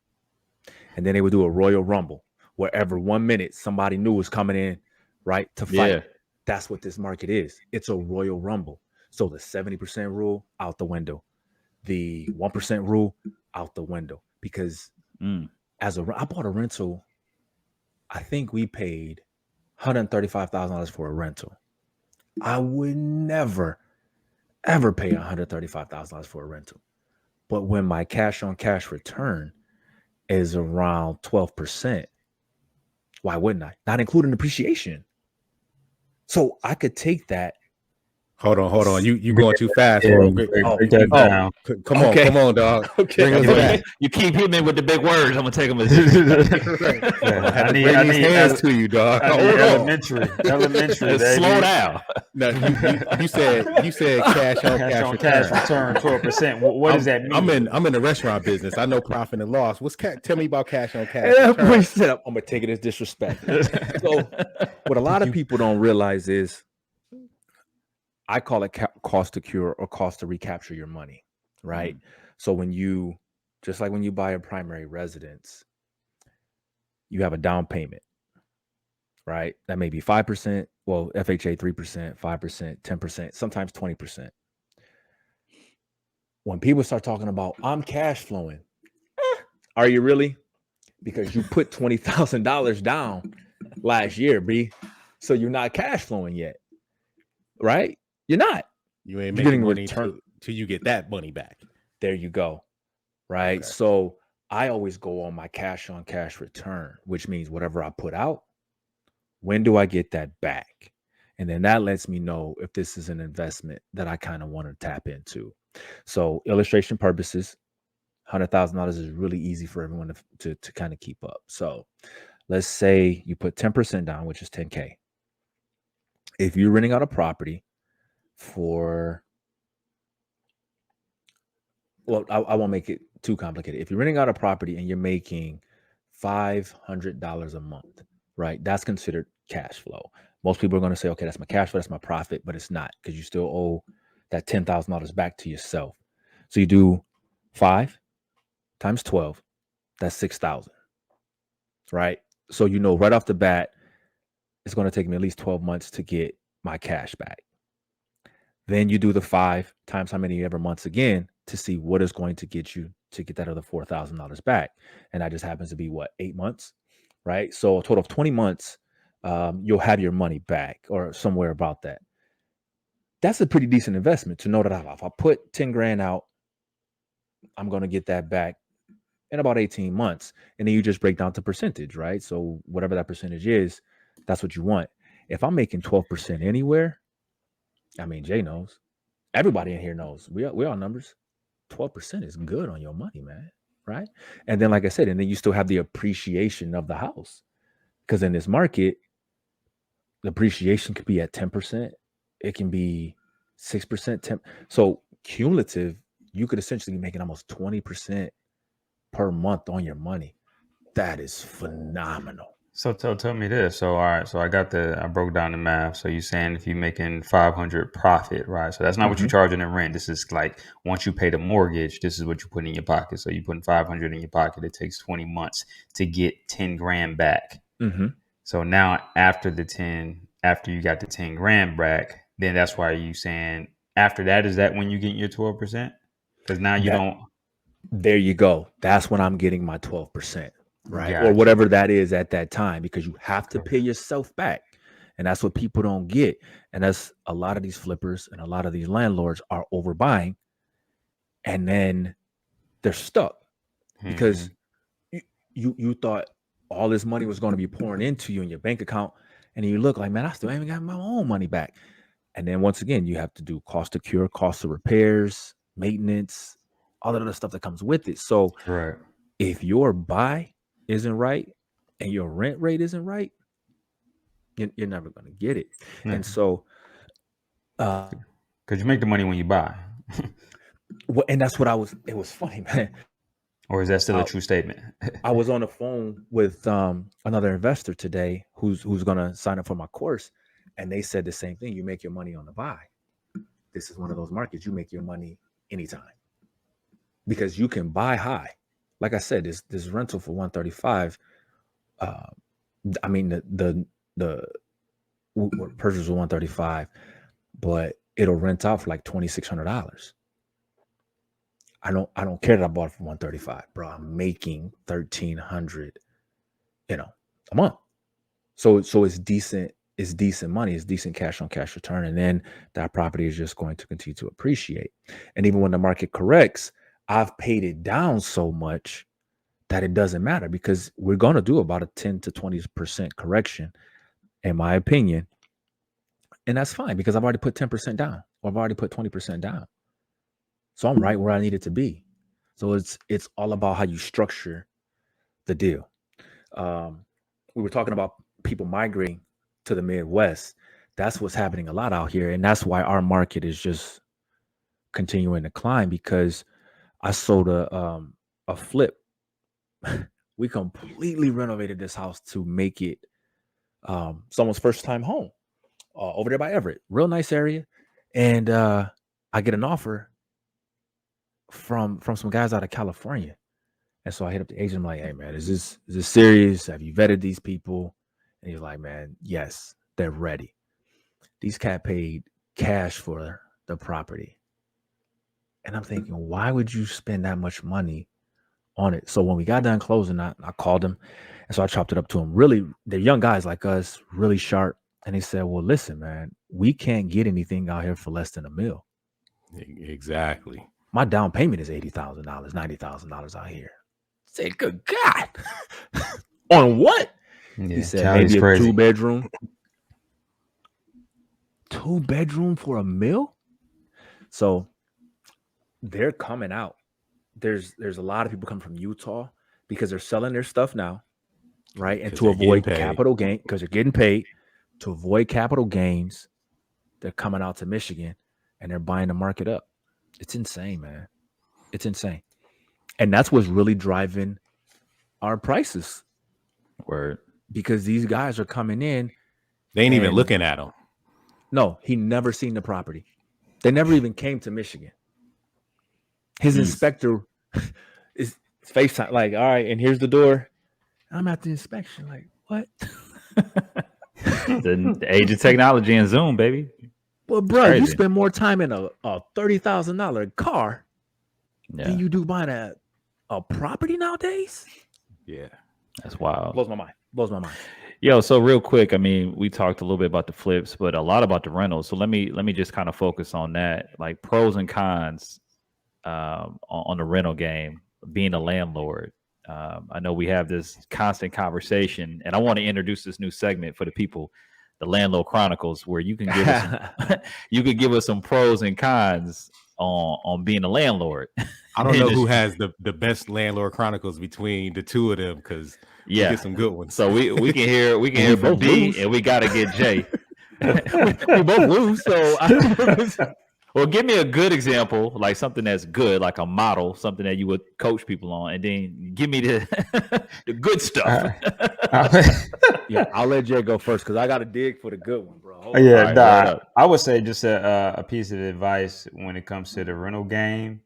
And then they would do a Royal Rumble, wherever 1 minute somebody new was coming in, right, to fight. Yeah. That's what this market is. It's a Royal Rumble. So the 70% rule out the window, the 1% rule out the window. Because I bought a rental. I think we paid $135,000 for a rental. I would never, ever pay $135,000 for a rental. But when my cash on cash return is around 12%, why wouldn't I? Not including depreciation. So I could take that. Hold on. You going too fast. Yeah, Bro. break that down. Come on, dog. Okay. Bring us back. You keep hitting me with the big words. I'm gonna take them as I need these hands to you, dog. Elementary, baby. slow down. No, you said cash on cash return 12%. What does that mean? I'm in the restaurant business. I know profit and loss. Tell me about cash on cash. I'm gonna take it as disrespect. So what a lot of people don't realize is I call it cost to cure or cost to recapture your money, right? So when you buy a primary residence, you have a down payment, right? That may be 5%, well, FHA 3%, 5%, 10%, sometimes 20%. When people start talking about, I'm cash flowing, are you really? Because you put $20,000 down last year, B. So you're not cash flowing yet, right? You're not. You ain't making money till you get that money back. There you go. Right. Okay. So I always go on my cash on cash return, which means whatever I put out, when do I get that back? And then that lets me know if this is an investment that I kind of want to tap into. So illustration purposes, $100,000 is really easy for everyone to kind of keep up. So let's say you put 10% down, which is 10K. If you're renting out a property I won't make it too complicated. If you're renting out a property and you're making $500 a month, right? That's considered cash flow. Most people are going to say, okay, that's my cash flow, that's my profit, but it's not, because you still owe that $10,000 back to yourself. So you do 5 times 12, that's 6,000, right? So you know right off the bat, it's going to take me at least 12 months to get my cash back. Then you do the 5 times how many ever months again to see what is going to get you to get that other $4,000 back. And that just happens to be 8 months, right? So a total of 20 months, you'll have your money back or somewhere about that. That's a pretty decent investment to know that if I put 10 grand out, I'm going to get that back in about 18 months. And then you just break down to percentage, right? So whatever that percentage is, that's what you want. If I'm making 12% anywhere, I mean, Jay knows. Everybody in here knows. We are numbers. 12% is good on your money, man. Right? And then, like I said, and then you still have the appreciation of the house. Because in this market, the appreciation could be at 10%. It can be 6%, 10%. So cumulative, you could essentially be making almost 20% per month on your money. That is phenomenal. So tell me this. So all right, so I broke down the math. So you're saying if you're making 500 profit, right? So that's not what you're charging in rent. This is like once you pay the mortgage, this is what you put in your pocket. So you're putting 500 in your pocket. It takes 20 months to get 10 grand back. So now after you got the 10 grand back, then that's why you saying after that, is that when you get your 12%? Because now you don't. There you go. That's when I'm getting my 12%. Right. Gotcha. Or whatever that is at that time, because you have to pay yourself back. And that's what people don't get. And that's a lot of these flippers and a lot of these landlords are overbuying. And then they're stuck because you thought all this money was going to be pouring into you in your bank account, and you look like, man, I still haven't got my own money back. And then once again, you have to do cost to cure, cost of repairs, maintenance, all that other stuff that comes with it. So Right. if your buy isn't right and your rent rate isn't right, you're never going to get it. Yeah. And so, because you make the money when you buy. and that's what it was funny, man. Or is that still a true statement? I was on the phone with another investor today who's going to sign up for my course, and they said the same thing. You make your money on the buy. This is one of those markets you make your money anytime because you can buy high. Like I said, this rental for 135. I mean the purchase was 135, but it'll rent out for like $2,600. I don't care that I bought it for 135, bro. I'm making $1,300, a month. So it's decent. It's decent money. It's decent cash on cash return, and then that property is just going to continue to appreciate. And even when the market corrects, I've paid it down so much that it doesn't matter because we're going to do about a 10 to 20% correction, in my opinion, and that's fine because I've already put 10% down, or I've already put 20% down. So I'm right where I needed to be. So it's all about how you structure the deal. We were talking about people migrating to the Midwest. That's what's happening a lot out here. And that's why our market is just continuing to climb because I sold a flip. We completely renovated this house to make it someone's first time home over there by Everett. Real nice area. And I get an offer from some guys out of California. And so I hit up the agent. I'm like, hey, man, is this serious? Have you vetted these people? And he's like, man, yes, they're ready. These cat paid cash for the property. And I'm thinking, why would you spend that much money on it? So when we got done closing, I called him. And so I chopped it up to him. Really, they're young guys like us, really sharp. And he said, well, listen, man, we can't get anything out here for less than $1 million. Exactly. My down payment is $80,000, $90,000 out here. I said, good God. On what? Yeah, he said, maybe a crazy. 2-bedroom. 2-bedroom for $1 million? So they're coming out. There's a lot of people coming from Utah because they're selling their stuff now, right? And to avoid capital gain, because they're getting paid, to avoid capital gains, they're coming out to Michigan and they're buying the market up. It's insane, man. It's insane. And that's what's really driving our prices. Word. Because these guys are coming in. They ain't even looking at them. No, he never seen the property. They never even came to Michigan. His inspector is FaceTime, like, all right, and here's the door. I'm at the inspection, like, what? the age of technology and Zoom, baby. Well, bro, you spend more time in a $30,000 car than you do buying a property nowadays. Yeah, that's wild. Blows my mind. Yo, so real quick, I mean, we talked a little bit about the flips, but a lot about the rentals. So let me just kind of focus on that, like pros and cons on the rental game, being a landlord. I know we have this constant conversation, and I want to introduce this new segment for the people, the Landlord Chronicles, where you can give us you could give us some pros and cons on being a landlord. I don't know who has the best Landlord Chronicles between the two of them, because we get some good ones. So we can hear from B, and we got to get Jay. we both lose. So well, give me a good example, like something that's good, like a model, something that you would coach people on, and then give me the good stuff. Yeah, I'll let Jay go first because I got to dig for the good one, bro. I would say just a piece of advice when it comes to the rental game,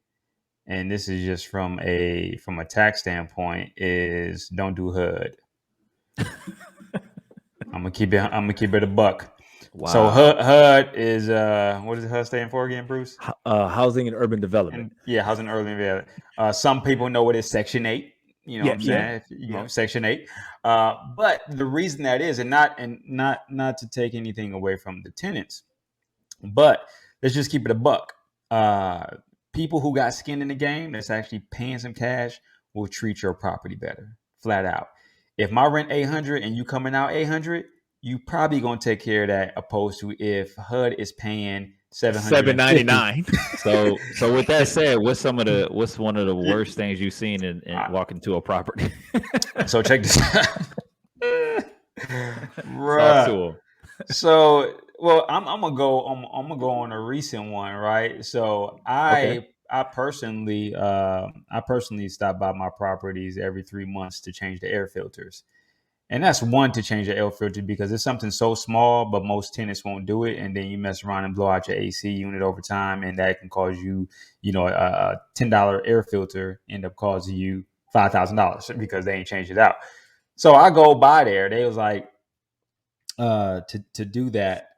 and this is just from a tax standpoint, is don't do HUD. I'm gonna keep it a buck. Wow. So HUD is what does HUD stand for again, Bruce? Housing and Urban Development. Housing and Urban Development. Some people know it as Section 8. You know what I'm saying? Section 8. But the reason that is, and not to take anything away from the tenants, but let's just keep it a buck. People who got skin in the game that's actually paying some cash will treat your property better, flat out. if my rent $800 and you coming out $800, you probably gonna take care of that, opposed to if HUD is paying $799. So with that said, what's one of the worst things you've seen in walking to a property? So check this out. Right. So well, I'm gonna go on a recent one, right? So I personally stop by my properties every 3 months to change the air filters. And that's one, to change the air filter, because it's something so small, but most tenants won't do it. And then you mess around and blow out your AC unit over time, and that can cause you, a $10 air filter end up causing you $5,000 because they ain't changed it out. So I go by there. They was like, to do that.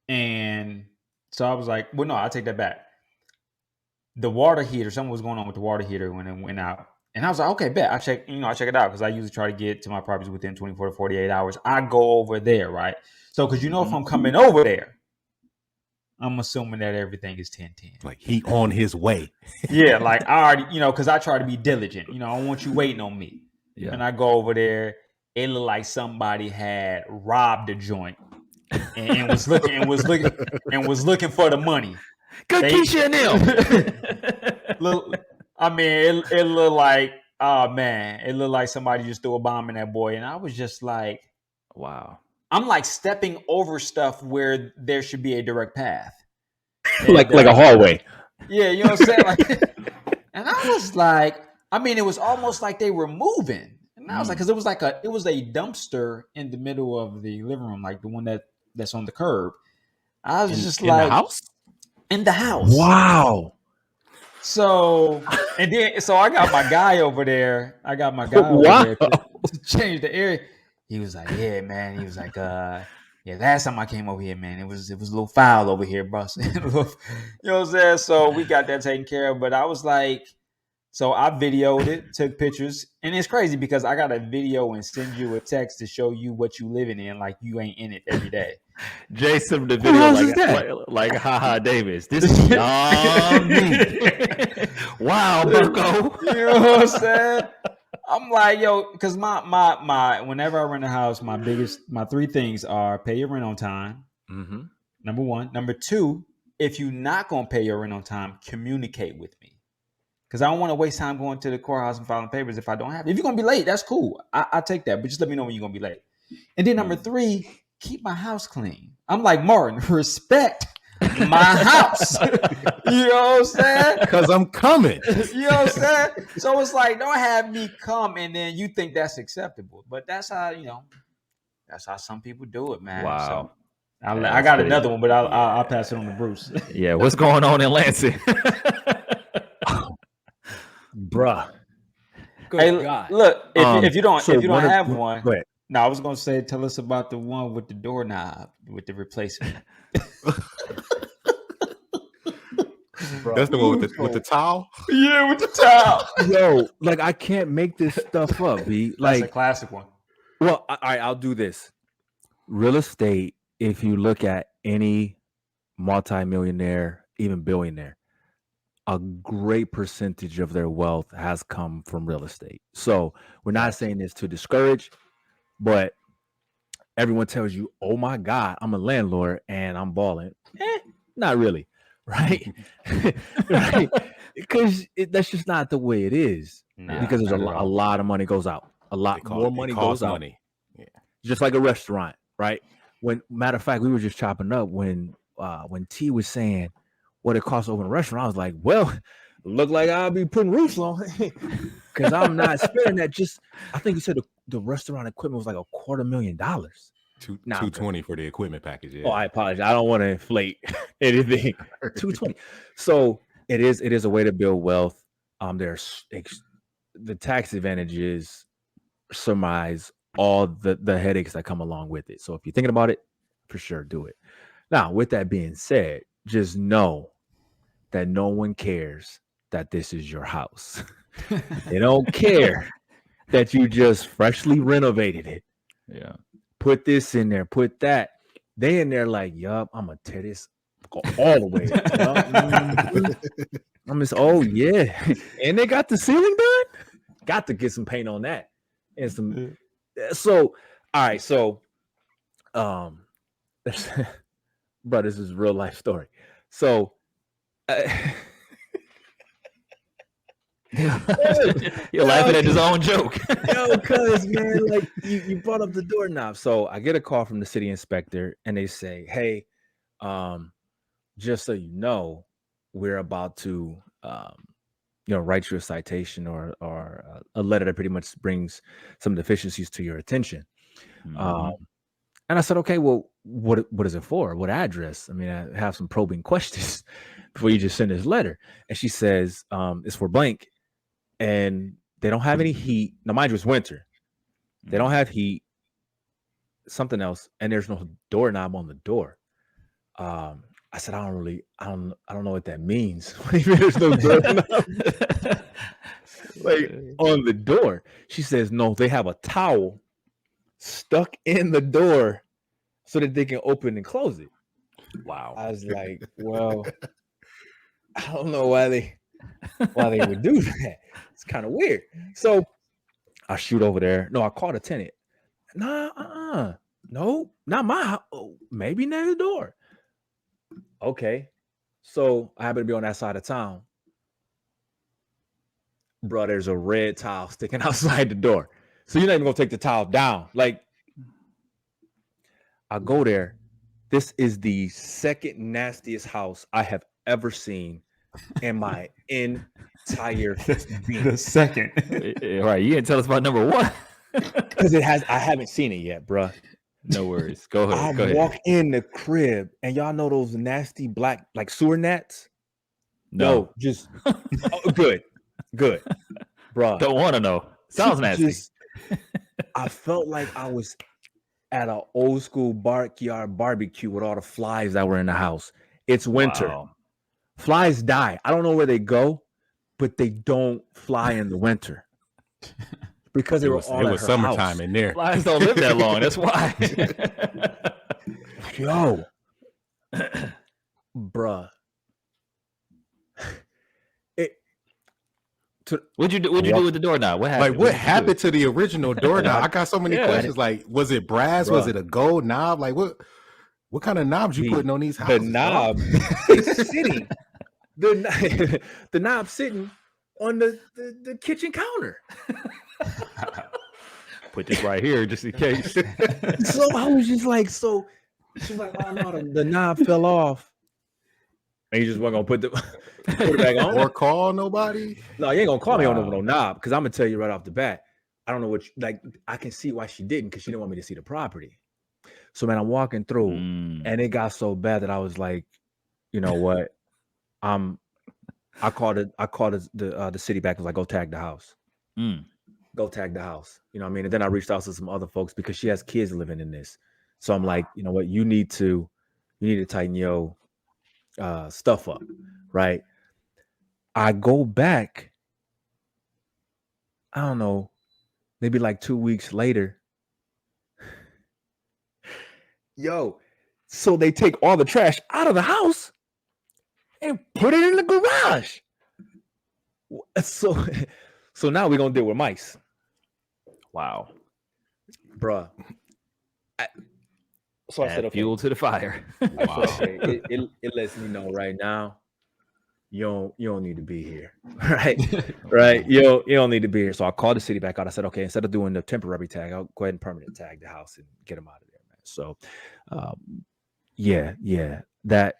And so I was like, well, no, I'll take that back. The water heater, something was going on with the water heater when it went out. And I was like, okay, bet. I check it out, because I usually try to get to my properties within 24 to 48 hours. I go over there, right? So, because if I'm coming over there, I'm assuming that everything is 10-10. Like he on his way. Yeah, like I already, because I try to be diligent. I don't want you waiting on me. Yeah. And I go over there. It looked like somebody had robbed the joint and was looking for the money. Good Keisha and it looked like, oh man, it looked like somebody just threw a bomb in that boy. And I was just like, wow. I'm like stepping over stuff where there should be a direct path. like a hallway. Yeah, you know what I'm saying? And I was like, it was almost like they were moving. And I was like, because it was a dumpster in the middle of the living room, like the one that's on the curb. I was just like, in the house? In the house. Wow. So I got my guy over there. There to change the area. He was like, yeah, man. He was like, last time I came over here, man, it was a little foul over here, bro. You know what I'm saying? So we got that taken care of. But I was like, so I videoed it, took pictures, and it's crazy because I got a video and send you a text to show you what you living in, like you ain't in it every day. Jason, the video like haha Davis. This is beyond me. Wow, Bucko. You know what I'm saying? I'm like, yo, because my whenever I rent a house, my three things are: pay your rent on time. Mm-hmm. Number one. Number two, if you're not gonna pay your rent on time, communicate with me. Because I don't want to waste time going to the courthouse and filing papers if I don't have it. If you're going to be late, that's cool. I'll take that. But just let me know when you're going to be late. And then number three, keep my house clean. I'm like, Martin, respect my house. You know what I'm saying? Because I'm coming. You know what I'm saying? So it's like, don't have me come and then you think that's acceptable. But that's how, that's how some people do it, man. Wow. So I got another one, but I'll pass it on to Bruce. Yeah, what's going on in Lansing? Bruh. Hey, God. Look, if you don't have one, no, I was gonna say, tell us about the one with the doorknob with the replacement. That's the one with the towel. Yeah, with the towel. Yo, like I can't make this stuff up, B. Like that's a classic one. Well, all right, I'll do this. Real estate, if you look at any multimillionaire, even billionaire, a great percentage of their wealth has come from real estate. So we're not saying this to discourage, but everyone tells you, oh my God, I'm a landlord and I'm balling. Not really, right? Right? Because that's just not the way it is. Because there's a lot of money goes out. A lot more money goes out. Yeah. Just like a restaurant, right? Matter of fact, we were just chopping up when T was saying what it costs over in a restaurant. I was like, well, look like I'll be putting roofs on because I'm not spending that. I think you said the restaurant equipment was like $250,000. $220 for the equipment package. Yeah. Oh, I apologize. I don't want to inflate anything. $220. So it is a way to build wealth. There's the tax advantages surmise all the headaches that come along with it. So if you're thinking about it, for sure, do it. Now, with that being said, just know that no one cares that this is your house. They don't care that you just freshly renovated it. Yeah. Put this in there, put that. They in there like, yup, I'm going to tear this all the way up. I'm just, oh, yeah. And they got the ceiling done? Got to get some paint on that. and some. So, all right, so, bro, this is a real life story. So, you're laughing at his own joke. Yo, cuz man, like you brought up the doorknob. So I get a call from the city inspector, and they say, "Hey, just so you know, we're about to, write you a citation or a letter that pretty much brings some deficiencies to your attention." And I said, "Okay, well, what is it for? What address? I mean, I have some probing questions before you just send this letter." And she says, "It's for blank." And they don't have any heat. Now, mind you, it's winter. They don't have heat. Something else, and there's no doorknob on the door. I said, I don't know what that means. What do you mean there's no doorknob like on the door? She says, no, they have a towel stuck in the door so that they can open and close it. Wow. I was like, well, I don't know why they would do that. It's kind of weird. So I shoot over there. No, I called a tenant. No, not my house. Oh, maybe next door. Okay. So I happen to be on that side of town. Bro, there's a red towel sticking outside the door. So you're not even gonna take the towel down. Like, I go there. This is the second nastiest house I have ever seen in my entire being. The second. Right. You didn't tell us about number one. Because I haven't seen it yet, bro. No worries. Go ahead. I walk in the crib, and y'all know those nasty black, like sewer gnats? No. Just good, bro. Don't want to know. Sounds nasty. I felt like I was at an old school backyard barbecue with all the flies that were in the house. It's winter. Wow. Flies die. I don't know where they go, but they don't fly in the winter. Because it was summertime house. in there. Flies don't live that long. That's why. Yo, bruh. What'd you do with the doorknob? What happened? Like, what happened to the original doorknob? I got so many questions. Like, was it brass? Bruh. Was it a gold knob? Like, what kind of knobs you putting on these houses? The knob is sitting. The knob sitting on the kitchen counter. Put this right here just in case. So I was just like, so she's like, oh no, the knob fell off. And you just weren't gonna put it back on or call nobody? No, you ain't gonna call me on no knob, because I'm gonna tell you right off the bat. I don't know I can see why she didn't, because she didn't want me to see the property. So man, I'm walking through, and it got so bad that I was like, you know what? I called the city back and was like, go tag the house. Go tag the house. You know what I mean? And then I reached out to some other folks because she has kids living in this. So I'm like, you know what? You need to tighten your stuff up, right? I go back, I don't know, maybe like 2 weeks later. Yo, so they take all the trash out of the house and put it in the garage. So now we're gonna deal with mice. Wow. Bruh. So I said, okay. Fuel to the fire. Wow. It lets me know right now, you don't need to be here. Right. You don't need to be here. So I called the city back out. I said, okay, instead of doing the temporary tag, I'll go ahead and permanent tag the house and get them out of there, man. So that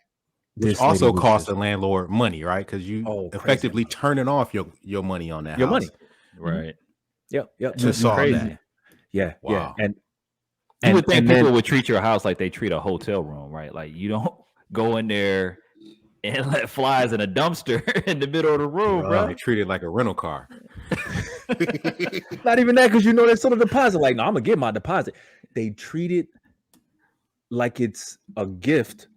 Which also costs the landlord money, right? Because you effectively turning off your money on that house. Money. Right. Yep. Just saw crazy. that. Yeah. Wow. Yeah. You would think people would treat your house like they treat a hotel room, right? Like, you don't go in there and let flies in a dumpster in the middle of the room, bro. They treat it like a rental car. Not even that, because there's sort of deposit. Like, no, I'm gonna get my deposit. They treat it like it's a gift,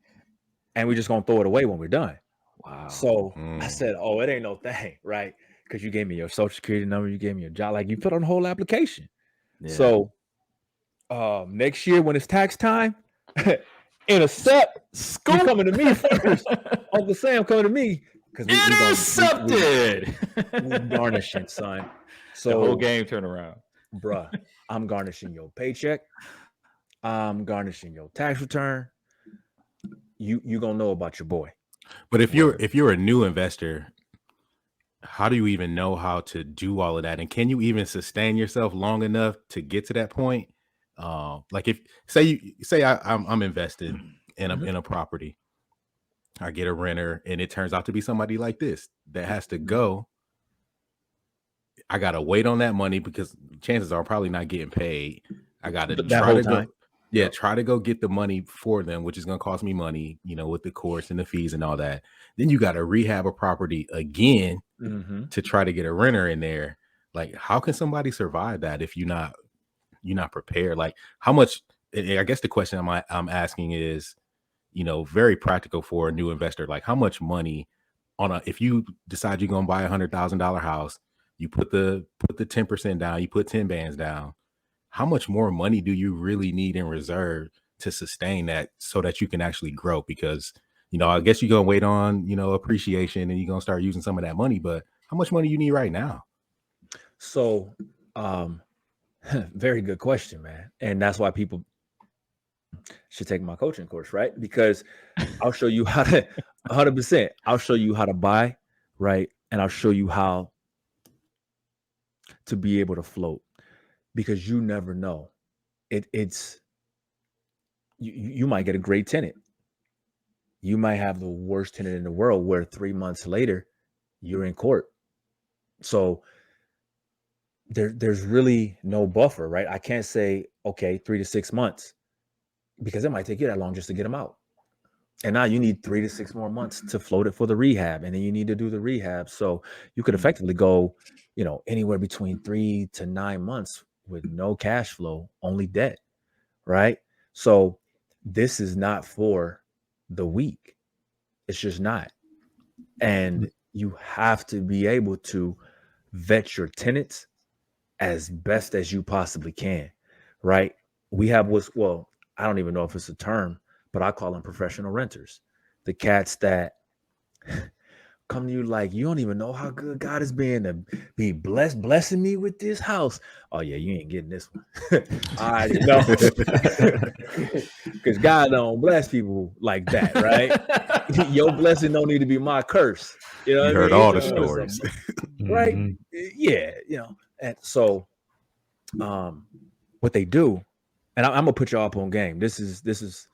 and we're just gonna throw it away when we're done. Wow. So I said, oh, it ain't no thing, right? Because you gave me your social security number, you gave me your job, like you put on the whole application. Yeah. So next year when it's tax time, intercept, scoop, you coming to me first. Uncle Sam coming to me because intercepted. We garnishing, son. So the whole game turn around. bruh, I'm garnishing your paycheck. I'm garnishing your tax return. You gonna know about your boy. But if you're a new investor, how do you even know how to do all of that? And can you even sustain yourself long enough to get to that point? Like if I'm invested in a property, I get a renter, and it turns out to be somebody like this that has to go. I gotta wait on that money because chances are I'm probably not getting paid. I gotta try to go. Yeah, try to go get the money for them, which is going to cost me money, with the course and the fees and all that. Then you got to rehab a property again to try to get a renter in there. Like, how can somebody survive that if you're not prepared? Like, how much? I guess the question I'm asking is, very practical for a new investor. Like, how much money if you decide you're going to buy $100,000 house, you put the 10% down, you put 10 bands down. How much more money do you really need in reserve to sustain that so that you can actually grow? Because, I guess you're going to wait on, appreciation, and you're going to start using some of that money. But how much money you need right now? So, very good question, man. And that's why people should take my coaching course, right? Because I'll show you how to 100%. I'll show you how to buy, right? And I'll show you how to be able to float. Because you never know. It's you might get a great tenant. You might have the worst tenant in the world where 3 months later you're in court. So there's really no buffer, right? I can't say, okay, 3 to 6 months, because it might take you that long just to get them out. And now you need 3 to 6 more months to float it for the rehab. And then you need to do the rehab. So you could effectively go, anywhere between 3 to 9 months with no cash flow, only debt, right? So this is not for the weak. It's just not. And you have to be able to vet your tenants as best as you possibly can, right? We have I don't even know if it's a term, but I call them professional renters. The cats that come to you like, you don't even know how good God is being to be blessing me with this house. Oh yeah, you ain't getting this one. I already know. Because God don't bless people like that, right? Your blessing don't need to be my curse. You know, you heard all the stories, right? Yeah, and so what they do, and I'm gonna put y'all up on game. This is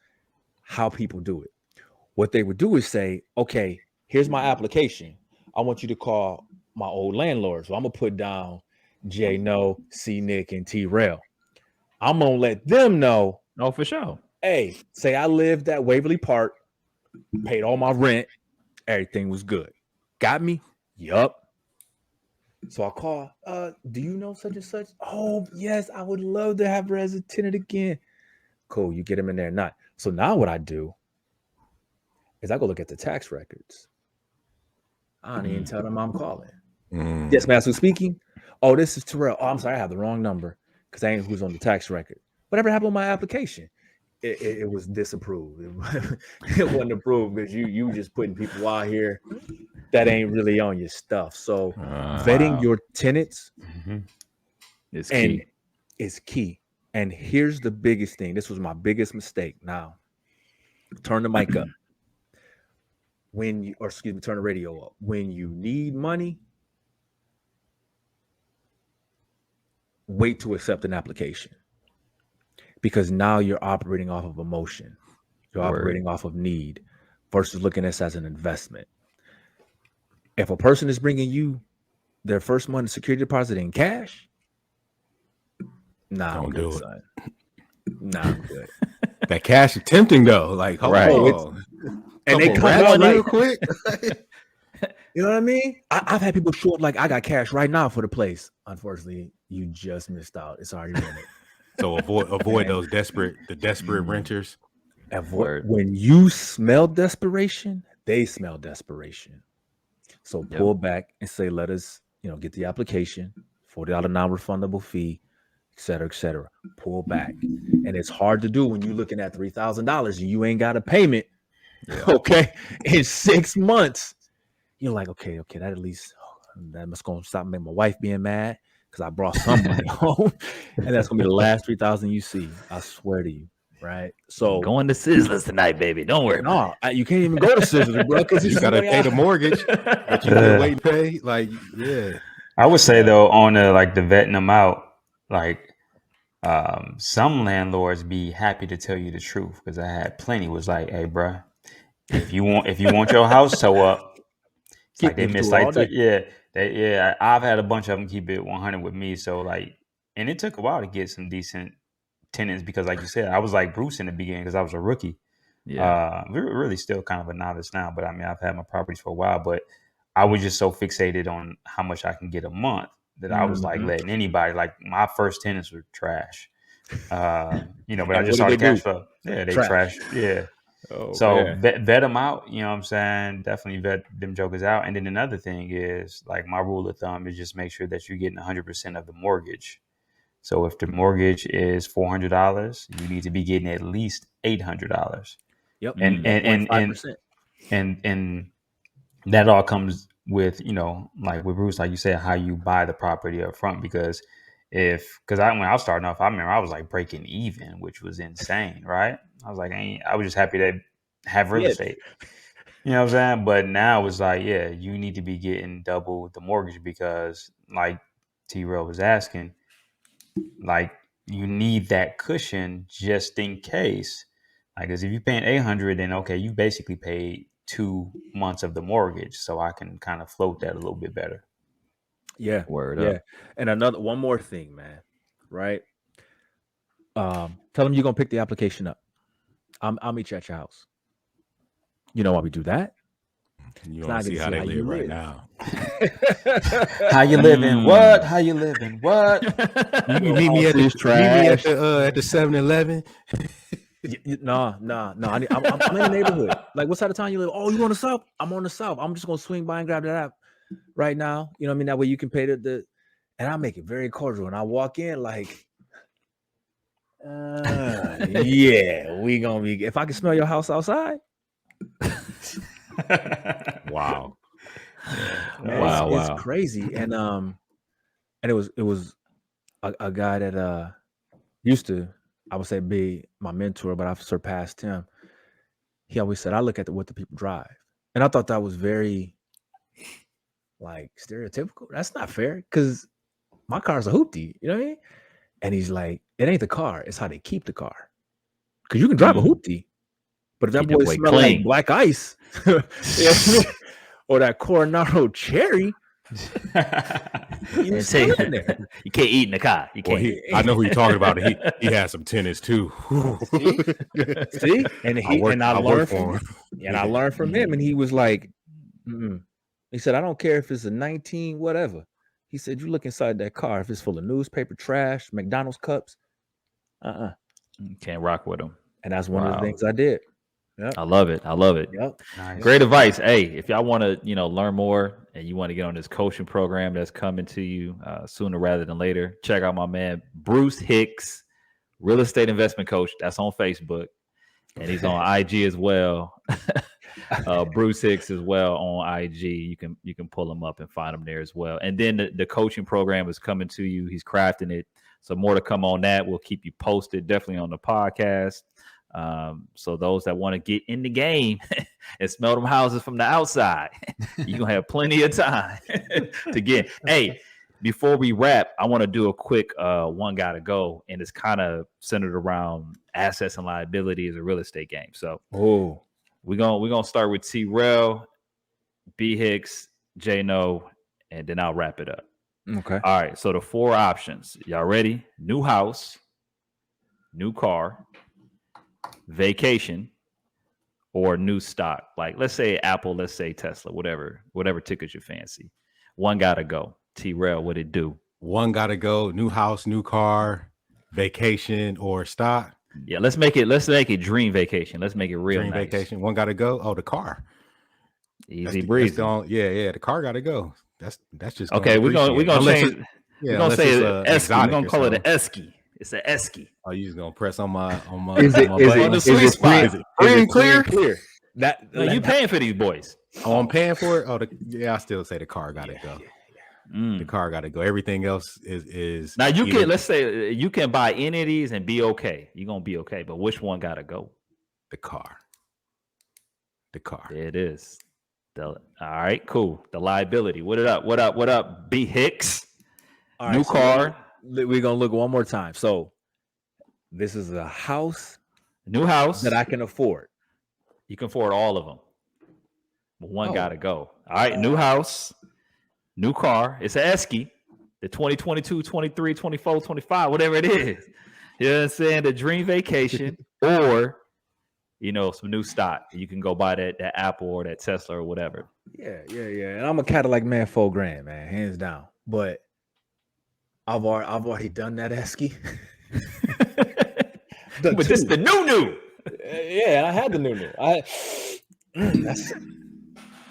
how people do it. What they would do is say, okay, here's my application. I want you to call my old landlord. So I'm going to put down J No, C Nick, and T Rail. I'm going to let them know. Oh, for sure. Hey, say I lived at Waverly Park, paid all my rent. Everything was good. Got me? Yup. So I call, do you know such and such? Oh, yes, I would love to have her as a tenant again. Cool, you get him in there. Not. So now what I do is I go look at the tax records. I don't even tell them I'm calling. Yes, Master speaking. Oh, this is Terrell. Oh, I'm sorry, I have the wrong number because I ain't who's on the tax record. Whatever happened on my application? It was disapproved. It wasn't approved because you just putting people out here that ain't really on your stuff. So vetting your tenants is key. Is key. And here's the biggest thing. This was my biggest mistake. Now, turn the mic up. Turn the radio up. When you need money, wait to accept an application. Because now you're operating off of emotion. You're operating off of need versus looking at this as an investment. If a person is bringing you their first month security deposit in cash, nah, don't do it. Son. Nah, I'm good. That cash is tempting though. Like, and they come out real quick. You know what I mean? I've had people show up like, I got cash right now for the place. Unfortunately, you just missed out. It's already rented. So avoid those desperate renters. When you smell desperation, they smell desperation. So pull back and say, let us, get the application, $40 non-refundable fee, et cetera, pull back. And it's hard to do when you're looking at $3,000 and you ain't got a payment. Yeah. Okay. In 6 months, you're like, okay, that at least, that must go stop making my wife being mad. because I brought some money home, and that's gonna be the last 3,000 you see. I swear to you, right? So going to Sizzlers tonight, baby. Don't worry. No, you can't even go to Sizzlers, bro, because you gotta pay the mortgage that you been waiting to pay. Like, yeah. I would say though, on the vetting them out, like some landlords be happy to tell you the truth, because I had plenty was like, hey, bro, if you want your house towed up, it's like they miss like I've had a bunch of them keep it 100 with me. So like, and it took a while to get some decent tenants, because like you said, I was like Bruce in the beginning because I was a rookie. Yeah, we're really still kind of a novice now, but I mean, I've had my properties for a while, but I was just so fixated on how much I can get a month that I was like letting anybody, like my first tenants were trash. But I just saw the cash flow. Yeah, they trash. Yeah. Oh, so vet them out, you know what I'm saying? Definitely vet them jokers out. And then another thing is, like, my rule of thumb is just make sure that you're getting 100% of the mortgage. So if the mortgage is $400, you need to be getting at least $800. Yep. And that all comes with, like with Bruce, like you said, how you buy the property up front. Because when I was starting off, I remember I was like breaking even, which was insane, right? I was like, I was just happy to have real estate. You know what I'm saying? But now it's like, yeah, you need to be getting double the mortgage, because like T-Rail was asking, like, you need that cushion just in case. Like, because if you're paying $800, then okay, you basically paid 2 months of the mortgage, so I can kind of float that a little bit better. Yeah, word up. And one more thing, man. Right? Tell them you're gonna pick the application up. I'll meet you at your house. You know why we do that? You want to see how they live right now. How you living? What? How you living? What? You meet me at the 7-Eleven. No. I'm in the neighborhood. Like, what side of town you live? Oh, you on the south? I'm on the south. I'm just gonna swing by and grab that app right now. You know what I mean? That way you can pay the and I make it very cordial. And I walk in like, yeah, we gonna be. If I can smell your house outside. Wow. Man, wow. It's crazy. And it was a guy that used to, I would say, be my mentor, but I've surpassed him. He always said, I look at what the people drive. And I thought that was very, like, stereotypical. That's not fair, because my car's a hoopty, you know what I mean? And he's like, it ain't the car, it's how they keep the car. Because you can drive a hoopty, but if that boy smells like black ice or that Coronado cherry, you can't eat in the car. You can't. I know who you're talking about. He has some tenants too. See? And I learned from him, and he was like, he said, I don't care if it's a 19 whatever. He said, you look inside that car, if it's full of newspaper, trash, McDonald's cups, you can't rock with them. And that's one of the things I did. Yep. I love it. Yep. Nice. Great advice. Hey, if y'all want to, learn more and you want to get on this coaching program that's coming to you sooner rather than later, check out my man Bruce Hicks, real estate investment coach. That's on Facebook, and he's on IG as well. Bruce Hicks as well on IG. You can pull him up and find him there as well. And then the coaching program is coming to you. He's crafting it. So more to come on that. We'll keep you posted, definitely on the podcast. So those that want to get in the game and smell them houses from the outside, you're gonna have plenty of time to get. Hey, before we wrap, I want to do a quick one gotta go, and it's kind of centered around assets and liability as a real estate game. So we're gonna start with T-Rail, B Hicks, J No, and then I'll wrap it up. Okay. All right. So the 4 options. Y'all ready? New house, new car, vacation, or new stock. Like, let's say Apple, let's say Tesla, whatever tickets you fancy. One gotta go. T-Rail, what it do? One gotta go. New house, new car, vacation, or stock. Yeah, let's make it dream vacation. Let's make it real dream nice. Vacation. One gotta go. Oh, the car. Easy breezy. The car gotta go. That's just okay. We're gonna change. We're gonna say Esky. We're gonna call it an Esky. It's an Esky. Oh, you just gonna press on my is it free and clear? That no, you paying for these boys. Oh, I'm paying for it. Oh, I still say the car gotta go. The car got to go. Everything else is now you can, let's say you can buy any of these and be okay. You're gonna be okay, but which one gotta go? The car. There it is. All right, cool. The liability. What up? B Hicks. All New right, car. So we're gonna look one more time. So this is a house, new house that I can afford. You can afford all of them, but one gotta go. All right, new house, new car. It's an Esky, the 2022, 23, 24, 25, whatever it is. You know what I'm saying? The dream vacation, or some new stock. You can go buy that Apple or that Tesla or whatever. Yeah. And I'm a Cadillac man, $4,000, man, hands down. But I've already done that Esky. But this the new. Yeah, I had the new. That's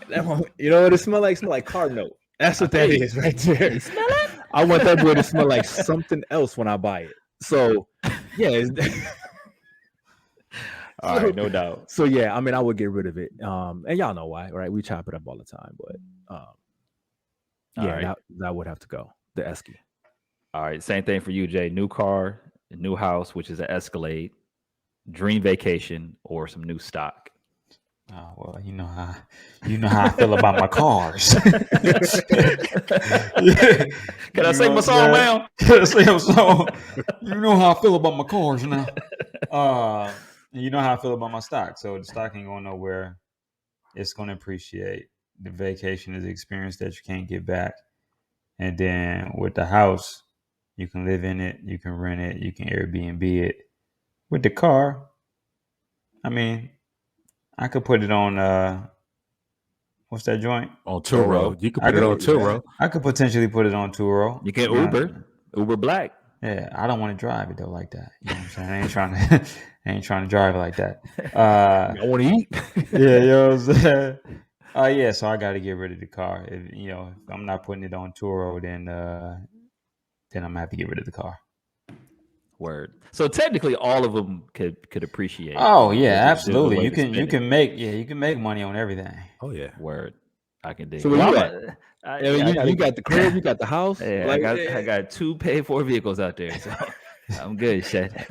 that one. You know what it smell like? It smell like car note. That's what that is right there. You smell it? I want that boy to smell like something else when I buy it. So yeah. All right, no doubt. So yeah, I mean, I would get rid of it. And y'all know why, right? We chop it up all the time, but that would have to go. The Esky. All right, same thing for you, Jay. New car, new house, which is an Escalade, dream vacation, or some new stock. Oh well, you know how I feel about my cars. Can I sing my song now? Can I sing a song? You know how I feel about my cars now. You know how I feel about my stock. So the stock ain't going nowhere. It's going to appreciate. The vacation is an experience that you can't get back. And then with the house, you can live in it, you can rent it, you can Airbnb it. With the car, I mean, I could put it on what's that joint? On Turo. You could put it on Turo. I could potentially put it on Turo. You can Uber Black. Yeah, I don't want to drive it though like that. You know what I'm saying? I ain't trying to drive it like that. I want to eat. Yeah, you know what I'm saying? Yeah, so I got to get rid of the car. If I'm not putting it on Turo, then I'm gonna have to get rid of the car. Word. So technically, all of them could appreciate. Oh yeah, absolutely. You can make money on everything. Oh yeah, word. I can dig. So you got the crib, you got the house. Yeah, I got 2 paid for vehicles out there, so I'm good, Shed.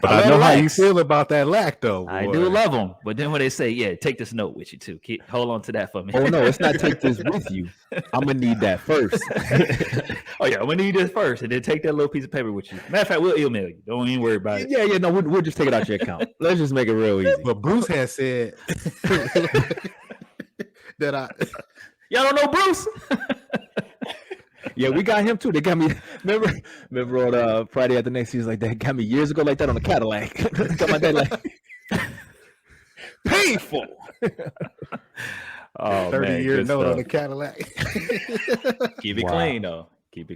But I know how you feel about that lack, though. Boy. I do love them, but then when they say, "Yeah, take this note with you too," hold on to that for me. Oh no, it's not take this with you. I'm gonna need that first. Oh yeah, I'm gonna need this first, and then take that little piece of paper with you. Matter of fact, we'll email you. Don't even worry about it. Yeah. No, we'll just take it out your account. Let's just make it real easy. But Bruce has said that y'all don't know Bruce. Yeah, we got him too. They got me. Remember on Friday after next, he was like, "They got me years ago like that on a Cadillac." Got my dad like painful. 30-year note on a Cadillac. Keep it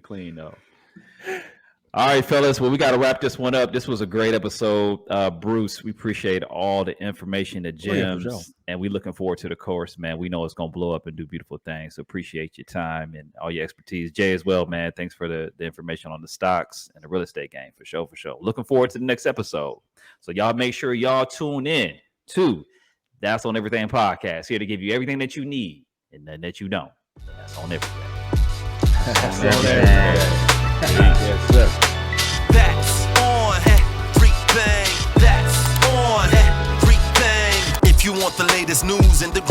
clean though. All right, fellas. Well, we got to wrap this one up. This was a great episode. Bruce, we appreciate all the information, the gems, and we're looking forward to the course, man. We know it's going to blow up and do beautiful things. So appreciate your time and all your expertise. Jay as well, man. Thanks for the information on the stocks and the real estate game, for sure. Looking forward to the next episode. So y'all make sure y'all tune in to That's on Everything podcast, here to give you everything that you need and none that you don't. That's on everything. That's on everything. Yes, sir. That's on everything. That's on everything. If you want the latest news and the